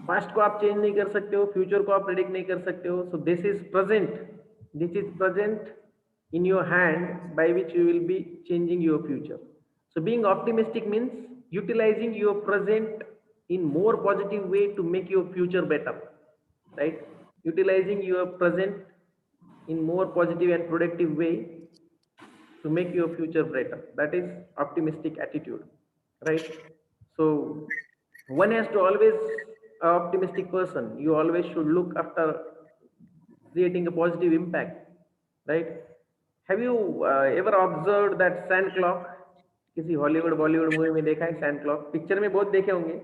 past को आप change नहीं कर सकते हो, future को आप predict नहीं कर सकते हो. So this is present in your hand by which you will be changing your future. So being optimistic means utilizing your present in more positive way to make your future better, right? Utilizing your present in more positive and productive way to make your future better. That is optimistic attitude, right? So one has to always optimistic person. You always should look after creating a positive impact, right? Have you ever observed that sand clock? किसी Hollywood Bollywood movie में देखा है sand clock? Picture में बहुत देखे होंगे,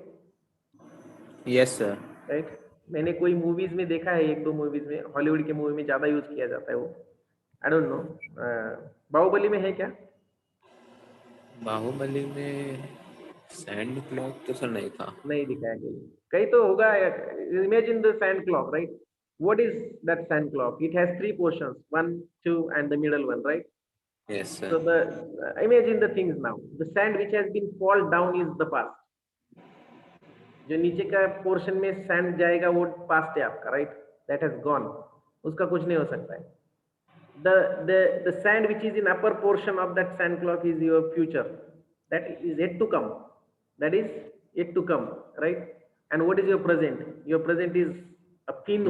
Yes, sir. Right? मैंने कोई मूवीज में देखा है, एक दो मूवीज में, हॉलीवुड के मूवी में ज्यादा यूज किया जाता है वो. आई डोंट नो, बाहुबली में है क्या? बाहुबली में सैंड क्लॉक तो सर नहीं था. नहीं दिखाया कहीं, कहीं तो होगा. Imagine the sand clock, right? What is that sand clock? It has three portions, 1, 2, and the middle one, right? Yes, sir. So the imagine the things now. The sand which has been fall down is the past. जो नीचे का portion में sand जाएगा वो past है आपका, right? That has gone, उसका कुछ नहीं हो सकता है. The sand which is in upper portion of that sand clock is your future. That is yet to come. That is yet to come, right? And what is your present? Your present is a thin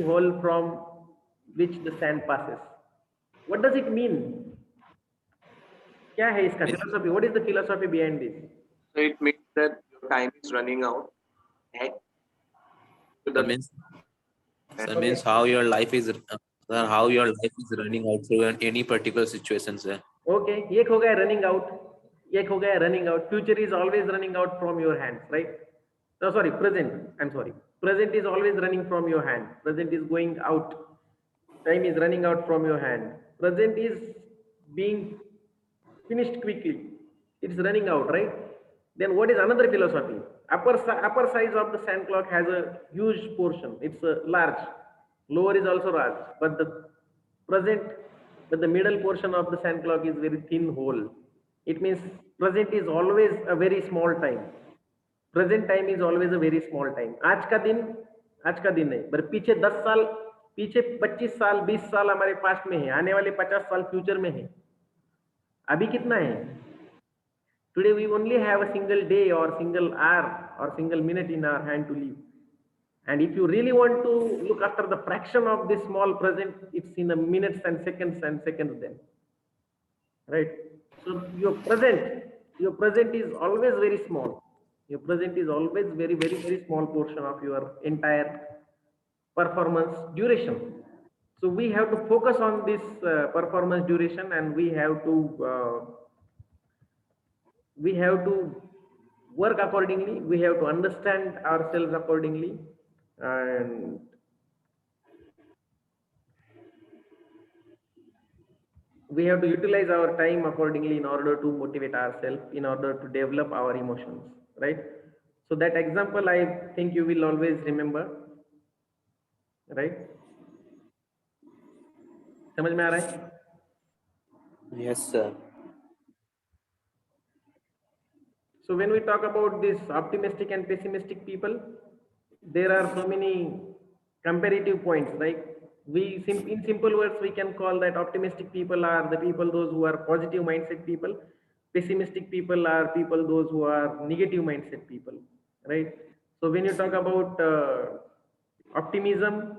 hole from which the sand passes. What does it mean? क्या है इसका philosophy? What is the philosophy behind this? So it means that your time is running out. And to the That means how your life is running out through any particular situation, sir. Okay, एक हो गया running out, एक हो गया running out. Future is always running out from your hands, right? No, sorry, present. I'm sorry. Present is always running from your hand. Present is going out. Time is running out from your hand. Present is being finished quickly. It's running out, right? Then what is another philosophy? upper size of the sand clock has a huge portion. It's a large. Lower is also large, but present, the middle portion of the sand clock is very thin hole. It means present is always a very small time. Present time is always a very small time. आज का दिन है, पर पीछे 10 साल, पीछे 25 साल, 20 साल हमारे पास्ट में है, आने वाले 50 साल फ्यूचर में है. अभी कितना है? Today we only have a single day or single hour or single minute in our hand to live. And if you really want to look after the fraction of this small present, it's in a minutes and seconds then. Right? So your present is always very small. Your present is always very, very, very small portion of your entire performance duration. So we have to focus on this performance duration, and we have to work accordingly. We have to understand ourselves accordingly, and we have to utilize our time accordingly in order to motivate ourselves, in order to develop our emotions, right? So that example, I think you will always remember, right? समझ में आ रहा है? Yes, sir. So when we talk about this optimistic and pessimistic people, there are so many comparative points. Like in simple words, we can call that optimistic people are the people those who are positive mindset people. Pessimistic people are people those who are negative mindset people, right? So when you talk about optimism,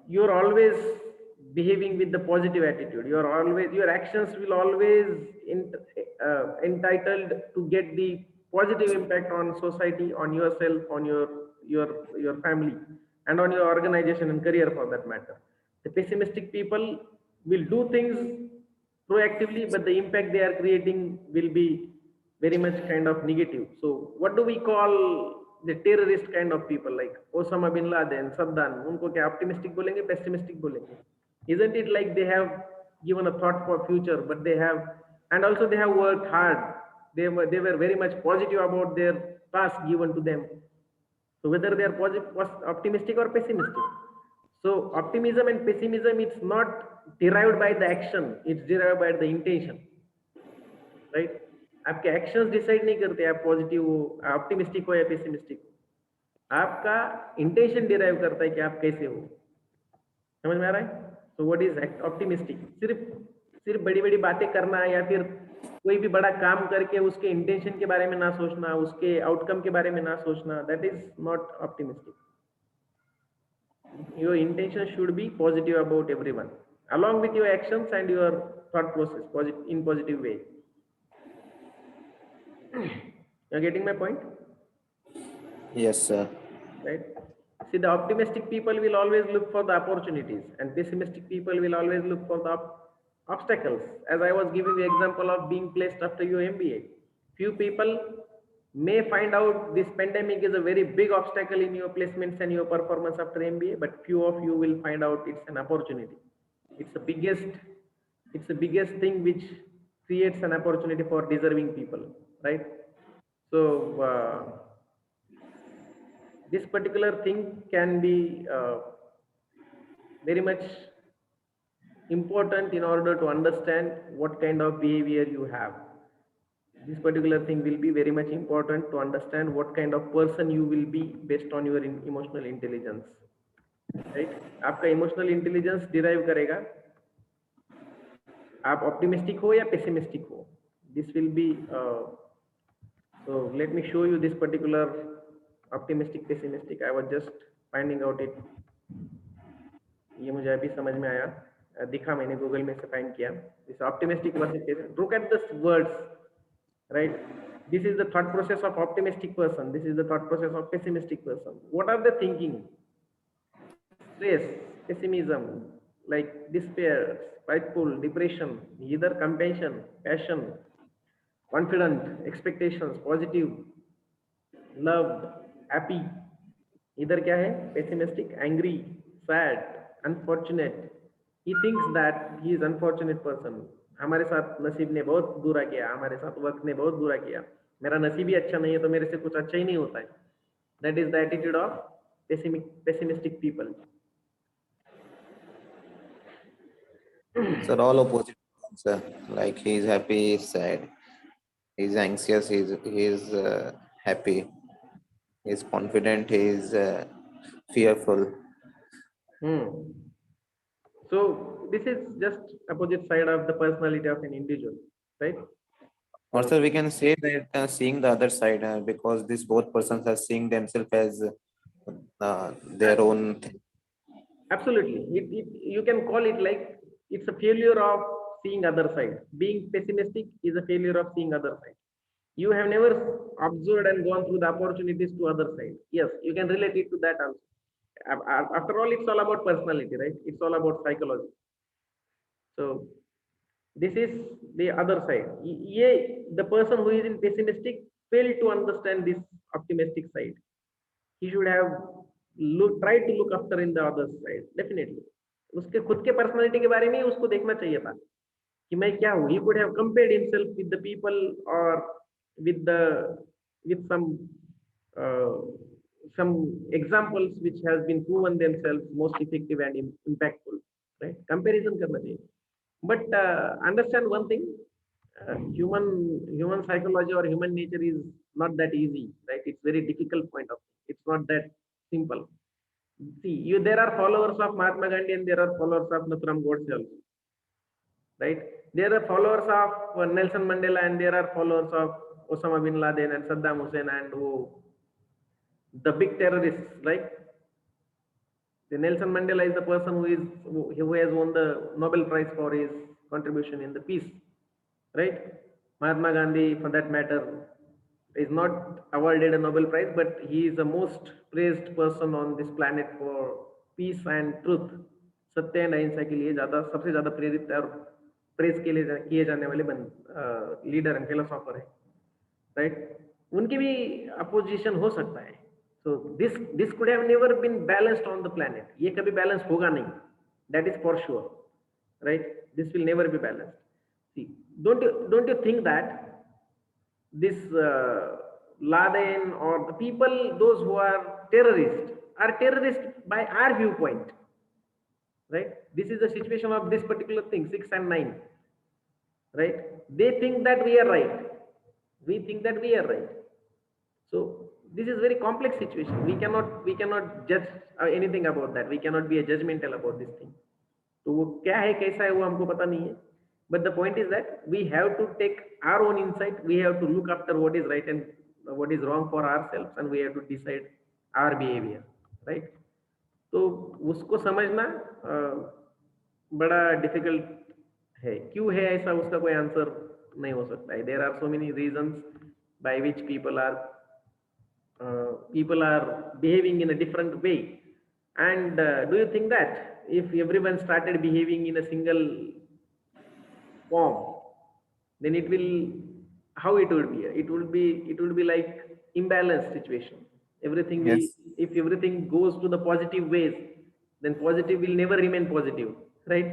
you're always behaving with the positive attitude. Your actions will always entitled to get the positive impact on society, on yourself, on your family, and on your organization and career for that matter. The pessimistic people will do things proactively, but the impact they are creating will be very much kind of negative. So what do we call the terrorist kind of people, like Osama bin Laden, Saddam? Unko kya optimistic bolenge, pessimistic bolenge? Isn't it like they have given a thought for future, but they have, and also they have worked hard. They were very much positive about their task given to them. So whether they are optimistic or pessimistic. So optimism and pessimism, it's not derived by the action, it's derived by the intention, right? आपके actions decide नहीं करते आप positive हो, optimistic हो या pessimistic हो. आपका intention derive करता है कि आप कैसे हो. समझ में आ रहा है? So what is optimistic? सिर्फ बड़ी बड़ी बातें करना, या फिर कोई भी बड़ा काम करके उसके इंटेंशन के बारे में ना सोचना, उसके आउटकम के बारे में ना सोचना, that is not optimistic. Your intention should be positive about everyone, along with your actions and your thought process in positive way. You're getting my point? Yes, sir. Right? See, the optimistic people will always look for the opportunities, and pessimistic people will always look for the obstacles. As I was giving the example of being placed after your MBA. Few people may find out this pandemic is a very big obstacle in your placements and your performance after MBA, but few of you will find out it's an opportunity. It's the biggest thing which creates an opportunity for deserving people, right? So this particular thing can be very much important in order to understand what kind of behavior you have. This particular thing will be very much important to understand what kind of person you will be based on your emotional intelligence, right? आपका emotional intelligence derive करेगा आप optimistic हो या pessimistic हो. This will be so let me show you this particular optimistic pessimistic. I was just finding out it. ये मुझे अभी समझ में आया, दिखा मैंने गूगल में से फाइंड किया. This optimistic versus, look at the words, right? This is the thought process of optimistic person. This is the thought process of pessimistic person. What are they thinking? Stress, pessimism, like despair, spiteful, depression, either compassion, passion, confident, expectations, positive, loved, happy. इधर क्या है? Pessimistic, angry, sad, unfortunate. He thinks that he is unfortunate person. हमारे साथ नसीब ने बहुत बुरा किया, हमारे साथ वक्त ने बहुत बुरा किया, मेरा नसीब ही अच्छा नहीं है तो मेरे से कुछ अच्छा ही नहीं होता है. That is the attitude of pessimistic people. Sir, all opposite. Sir, like he's happy, he's sad, he's anxious, he's happy, he's confident, he's fearful. So this is just opposite side of the personality of an individual, right? Or sir, we can say that seeing the other side because these both persons are seeing themselves as their own thing. Absolutely. You can call it like it's a failure of seeing other side. Being pessimistic is a failure of seeing other side. You have never observed and gone through the opportunities to other side. Yes, you can relate it to that also. After all, it's all about personality, right? It's all about psychology. So this is the other side. The person who is in pessimistic failed to understand this optimistic side. He should have tried to look after in the other side. Definitely. उसके खुद के personality के बारे में ही उसको देखना चाहिए था कि मैं क्या हूँ. He could have compared himself with the people or with uh, some examples which has been proven themselves most effective and impactful. Right? Comparison करना चाहिए. But understand one thing, human psychology or human nature is not that easy, right? It's very difficult point of view. It's not that simple. See, there are followers of Mahatma Gandhi and there are followers of Nathuram Godse also, right? There are followers of Nelson Mandela and there are followers of Osama bin Laden and Saddam Hussein and the big terrorists, right? The Nelson Mandela is the person who has won the Nobel Prize for his contribution in the peace, right? Mahatma Gandhi, for that matter, is not awarded a Nobel Prize, but he is the most praised person on this planet for peace and truth. सत्य and अहिंसा के लिए सबसे ज्यादा प्रेरित और praise के लिए किए जाने वाले लीडर एंड फिलोसोफर है, राइट? उनकी भी अपोजिशन हो सकता है. So this could have never been balanced on the planet. ये कभी बैलेंस होगा नहीं. That is for sure, right? This will never be balanced. See, don't you think that this Laden or the people, those who are terrorists by our viewpoint, right? This is the situation of this particular thing, 6 and 9, right? They think that we are right. We think that we are right. So this is very complex situation. We cannot judge anything about that. We cannot be a judgmental about this thing. तो वो क्या है कैसा है वो हमको पता नहीं है. But the point is that we have to take our own insight. We have to look after what is right and what is wrong for ourselves, and we have to decide our behavior, right? तो उसको समझना बड़ा difficult है. क्यों है ऐसा, उसका कोई आंसर नहीं हो सकता है. There are so many reasons by which people are behaving in a different way. And do you think that if everyone started behaving in a single form, then how it would be? It would be like imbalanced situation. Everything will, Yes. if everything goes to the positive ways, then positive will never remain positive, right?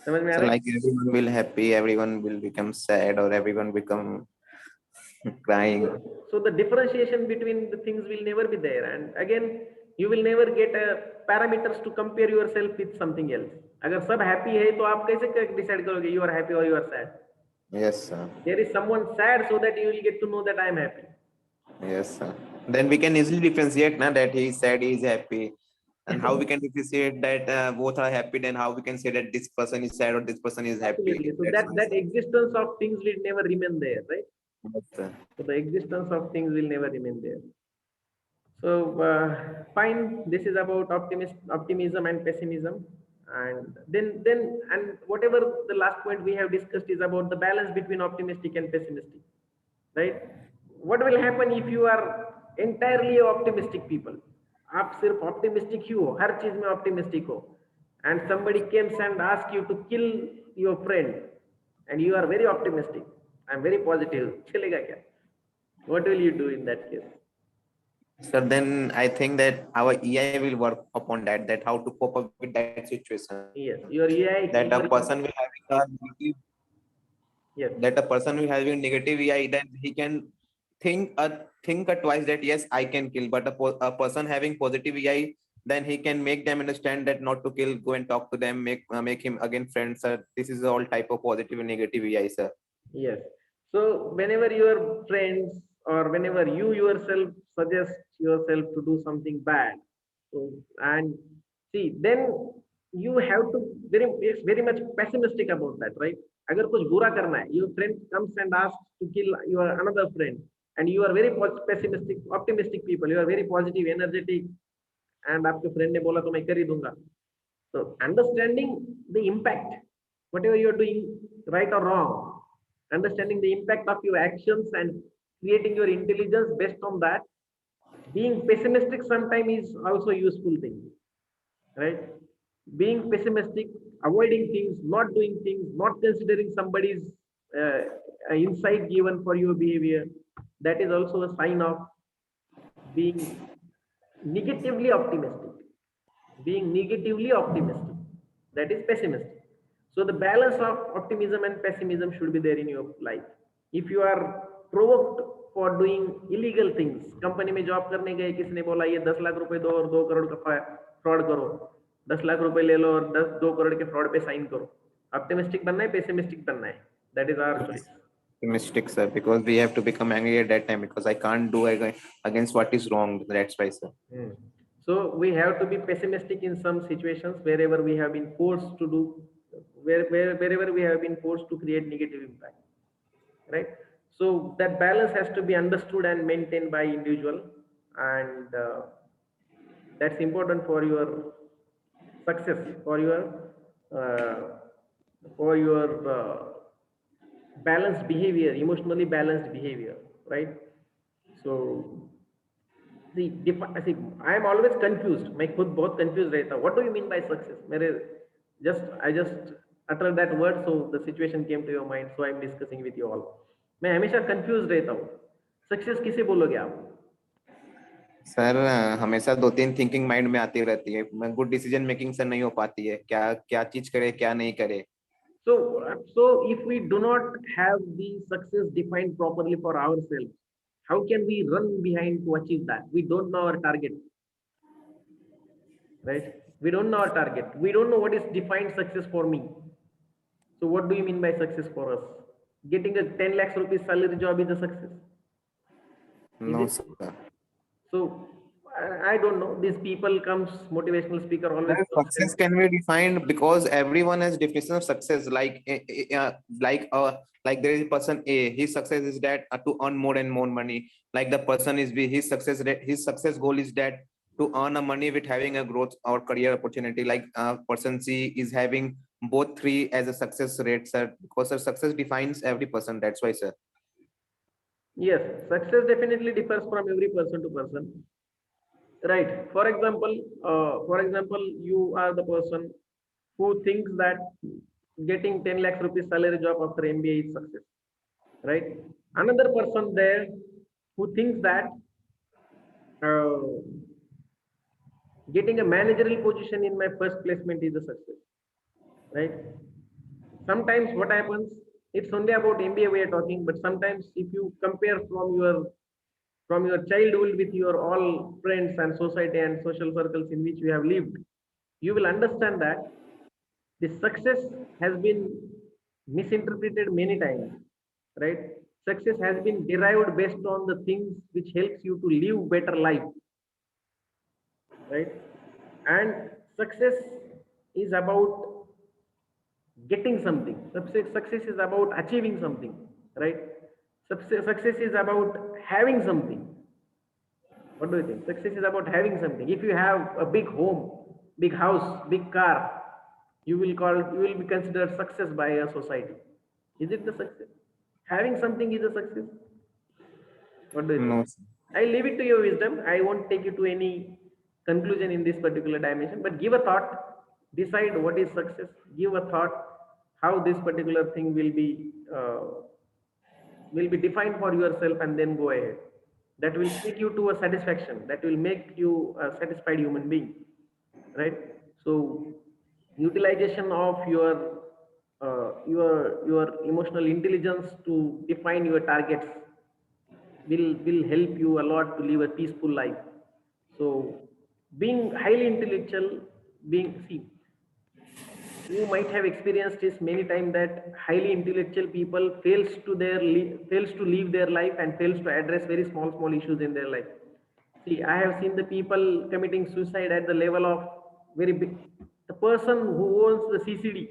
समझ में आ So रहा है? like everyone will happy, everyone will become sad, or everyone become crying. So the differentiation between the things will never be there, and again you will never get parameters to compare yourself with something else. अगर सब happy है तो आप कैसे decide करोगे you are happy or you are sad? Yes, sir. There is someone sad so that you will get to know that I am happy. Yes, sir. Then we can easily differentiate now that he is sad, he is happy. And how we can differentiate that both are happy, then how we can say that this person is sad or this person is happy. Absolutely. So That's that existence of things will never remain there, right? Yes, sir. So the existence of things will never remain there. So fine, this is about optimism and pessimism, and then whatever the last point we have discussed is about the balance between optimistic and pessimistic, right? What will happen if you are entirely optimistic people? आप सिर्फ optimistic ही हो, हर चीज में optimistic हो, and somebody comes and asks you to kill your friend, and you are very optimistic, I'm very positive, चलेगा क्या? What will you do in that case? So then I think that our EI will work upon that how to cope up with that situation. Yes, your EI. That a person will having a negative. Yes. That a person who having negative EI, then he can think twice that yes, I can kill. But a person having positive EI, then he can make them understand that not to kill, go and talk to them, make him again friends, sir. This is all type of positive and negative EI, sir. Yes. So whenever your friends or whenever you yourself suggest yourself to do something bad, so and see, then you have to very much pessimistic about that, right? अगर कुछ बुरा करना है, your friend comes and asks to kill your another friend, and you are very pessimistic, optimistic people. You are very positive, energetic, and आपके friend ने बोला तो मैं कर ही दूंगा. So understanding the impact, whatever you are doing, right or wrong, understanding the impact of your actions and creating your intelligence based on that. Being pessimistic sometimes is also a useful thing, right? Being pessimistic, avoiding things, not doing things, not considering somebody's insight given for your behavior, that is also a sign of being negatively optimistic. Being negatively optimistic, that is pessimistic. So the balance of optimism and pessimism should be there in your life. If you are provoked for doing illegal things, company में job करने गए, किसी ने बोला ये 10 लाख रुपए दो और 2 करोड़ का फ्रॉड करो, 10 लाख रुपए ले लो और 2 करोड़ के फ्रॉड पे साइन करो. ऑप्टिमिस्टिक बनना है, पेसिमिस्टिक बनना है, that is our choice. Optimistic, sir, because we have to become angry at that time because I can't do against what is wrong. That's why, sir. So we have to be pessimistic in some situations wherever we have been forced to do, wherever we have been forced to create negative impact, right? So that balance has to be understood and maintained by individual, and that's important for your success, for your balanced behavior, emotionally balanced behavior, right? So see, I am always confused. मैं खुद बहुत confused रहता हूँ. What do you mean by success? I just uttered that word, so the situation came to your mind. So I am discussing with you all. मैं हमेशा confused रहता हूँ. Success किसे बोलोगे आप? सर हमेशा 2-3 थिंकिंग माइंड में आती रहती है. गुड डिसीजन मेकिंग सर नहीं हो पाती है. क्या चीज करे, क्या नहीं करे. So if we do not have the success defined properly for ourselves, how can we run behind to achieve that? We don't know our target, right? We don't know our target. We don't know what is defined success for me. So what do you mean by success for us? Getting a 10 lakhs rupees salary job is a success. No, sir. So I don't know. These people comes, motivational speaker always. Success can be defined because everyone has definition of success. Like there is a person A, his success is that to earn more and more money. Like the person is B, his success goal is that to earn a money with having a growth or career opportunity. Like person C is having both three as a success rate, sir. Because sir, success defines every person. That's why, sir. Yes, success definitely differs from every person to person. Right. For example, you are the person who thinks that getting 10 lakhs rupees salary job after MBA is success. Right. Another person there who thinks that getting a managerial position in my first placement is a success. Right. Sometimes what happens, it's only about MBA we are talking, but sometimes if you compare from your childhood with your all friends and society and social circles in which you have lived, you will understand that the success has been misinterpreted many times, right? Success has been derived based on the things which helps you to live better life, right? And success is about getting something. Success is about achieving something, right? Success is about having something. What do you think? Success is about having something. If you have a big home, big house, big car, you will be considered success by a society. Is it the success? Having something is a success. What do you think? No. I leave it to your wisdom. I won't take you to any conclusion in this particular dimension, but give a thought, decide what is success, give a thought how this particular thing will be defined for yourself, and then go ahead. That will take you to a satisfaction, that will make you a satisfied human being, right? So utilization of your your emotional intelligence to define your targets will help you a lot to live a peaceful life. So being highly intellectual, being see, you might have experienced this many times that highly intellectual people fails to live their life and fails to address very small issues in their life. See, I have seen the people committing suicide at the level of very big. The person who owns the CCD,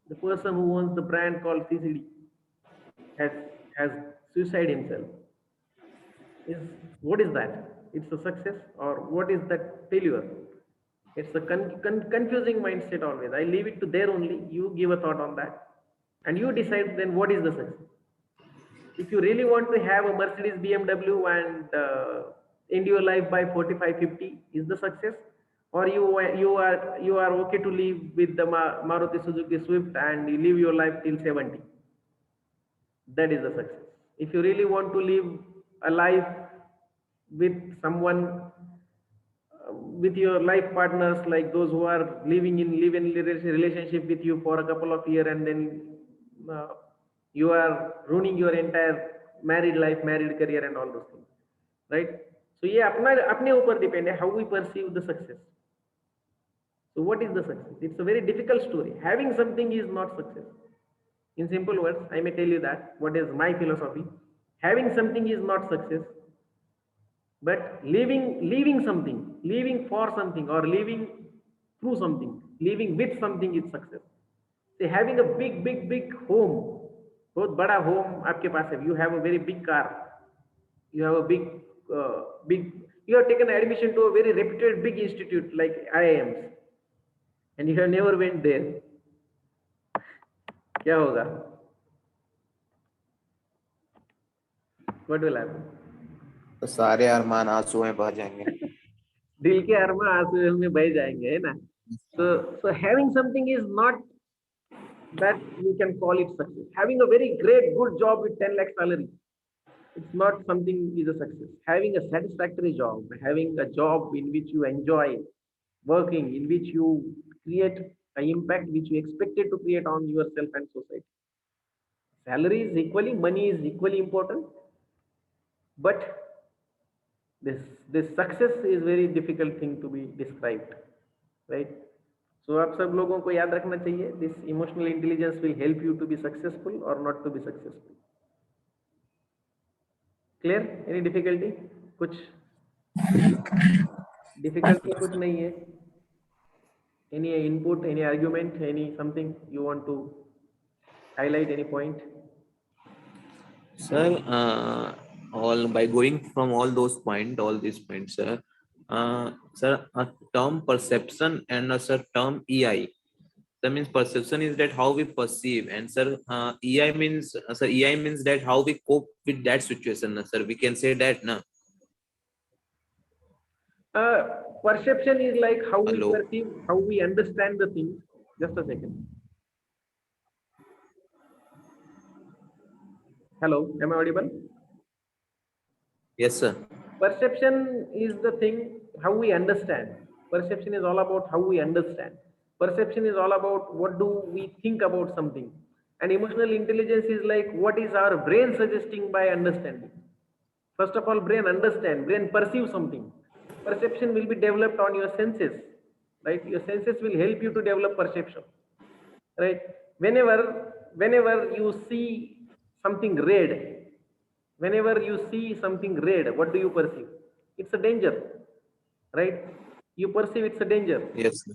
the person who owns the brand called CCD, has has suicide himself. Is what is that? It's a success or what is that failure? It's a confusing mindset always. I leave it to there only. You give a thought on that, and you decide then what is the success. If you really want to have a Mercedes, BMW, and end your life by 45, 50, is the success, or you are okay to live with the Maruti Suzuki Swift and you live your life till 70? That is the success. If you really want to live a life with someone, with your life partners, like those who are living in live-in relationship with you for a couple of years, and then uh, you are ruining your entire married life, married career, and all those things, right? So ये अपने ऊपर depend है how we perceive the success. So what is the success? It's a very difficult story. Having something is not success. In simple words, I may tell you that what is my philosophy. Having something is not success, but living something, living for something, or living through something, living with something is success. Say having a big home, बहुत बड़ा home आपके पास है. You have a very big car. You have a big. You have taken admission to a very reputed big institute like IIMs, and you have never went there. क्या होगा? What will happen? तो सारे अरमान आंसू में बह जाएंगे. दिल के अरमान आंसू में बह जाएंगे, है ना? So having something is not that you can call it success. Having a very great good job with 10 lakh salary, it's not something is a success. Having a satisfactory job, having a job in which you enjoy working, in which you create an impact which you expected to create on yourself and society. Salary is equally, money is equally important, but this success is very difficult thing to be described, right? So आप सब लोगों को याद रखना चाहिए, this emotional intelligence will help you to be successful or not to be successful. Clear? Any difficulty? कुछ difficulty कुछ नहीं है? Any input, any argument, any something you want to highlight, any point? Sir, all by going from all these points, sir. Sir, a term perception and a sir term EI. That means perception is that how we perceive, and sir, EI means that how we cope with that situation. Sir, we can say that, na. Perception is like how we Hello. perceive, how we understand the thing. Just a second. Hello, am I audible? Yes, sir. Perception is the thing how we understand. Perception is all about how we understand. Perception is all about what do we think about something. And emotional intelligence is like what is our brain suggesting by understanding. First of all, brain understand, brain perceive something. Perception will be developed on your senses, right? Your senses will help you to develop perception, right? Whenever you see something red, whenever you see something red, what do you perceive? It's a danger, right? You perceive it's a danger. Yes, sir.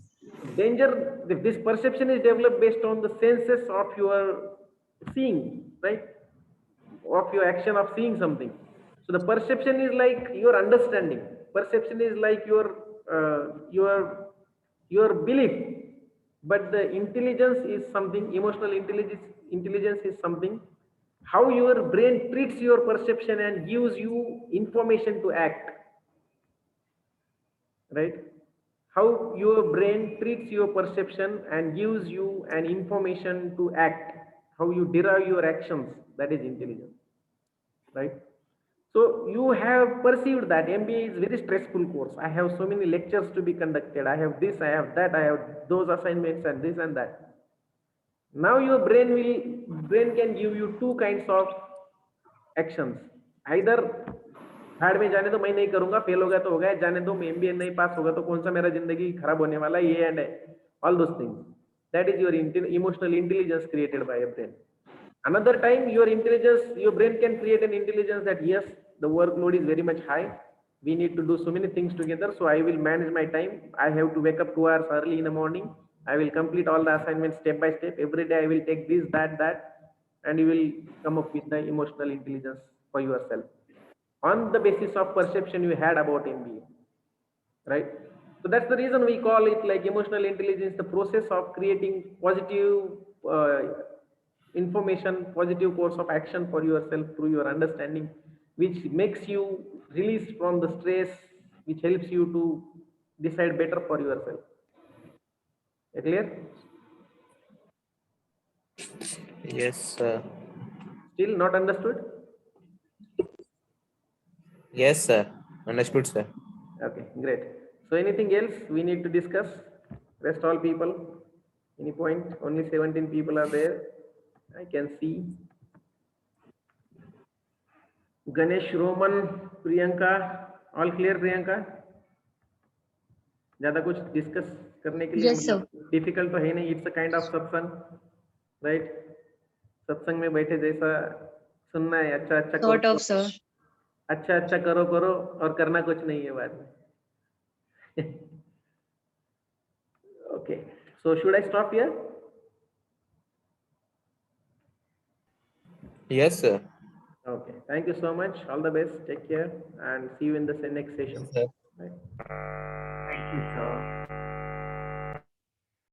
Danger, this perception is developed based on the senses of your seeing, right? Of your action of seeing something. So the perception is like your understanding. Perception is like your belief. But the intelligence is something, emotional intelligence is something, how your brain treats your perception and gives you information to act, right? How your brain treats your perception and gives you an information to act, how you derive your actions, that is intelligence, right? So you have perceived that MBA is very stressful course. I have so many lectures to be conducted. I have this, I have that, I have those assignments and this and that. Now your brain can give you two kinds of actions. Either भाड़ में जाने दो, मैं नहीं करूंगा, fail हो गया तो हो गया, जाने दो, मैं एमबीए नहीं पास होगा तो कौन सा मेरा जिंदगी खराब होने वाला है, ये एंड है, all those things. That is your emotional intelligence created by your brain. Another time, your brain can create an intelligence that yes, the workload is very much high. We need to do so many things together. So I will manage my time. I have to wake up 2 hours early in the morning. I will complete all the assignments step by step. Every day I will take this, that, and you will come up with the emotional intelligence for yourself on the basis of perception you had about MBA, right? So that's the reason we call it like emotional intelligence, the process of creating positive information, positive course of action for yourself through your understanding, which makes you release from the stress, which helps you to decide better for yourself. Clear? Yes, sir. Still not understood? Yes, sir. Understood, sir. Okay, great. So anything else we need to discuss? Rest all people? Any point? Only 17 people are there. I can see. Ganesh, Roman, Priyanka, all clear Priyanka? ज़्यादा कुछ discuss करने के लिए Yes, sir. Difficult तो है नहीं, it's a kind of सत्संग, right? सत्संग में बैठे जैसा सुनना है, अच्छा अच्छा Sort करो, of, sir. अच्छा अच्छा करो करो और करना कुछ नहीं है बाद में. Okay, so should I stop here? Yes, sir. Okay, thank you so much. All the best. Take care and see you in the next session. Yes, sir. Bye.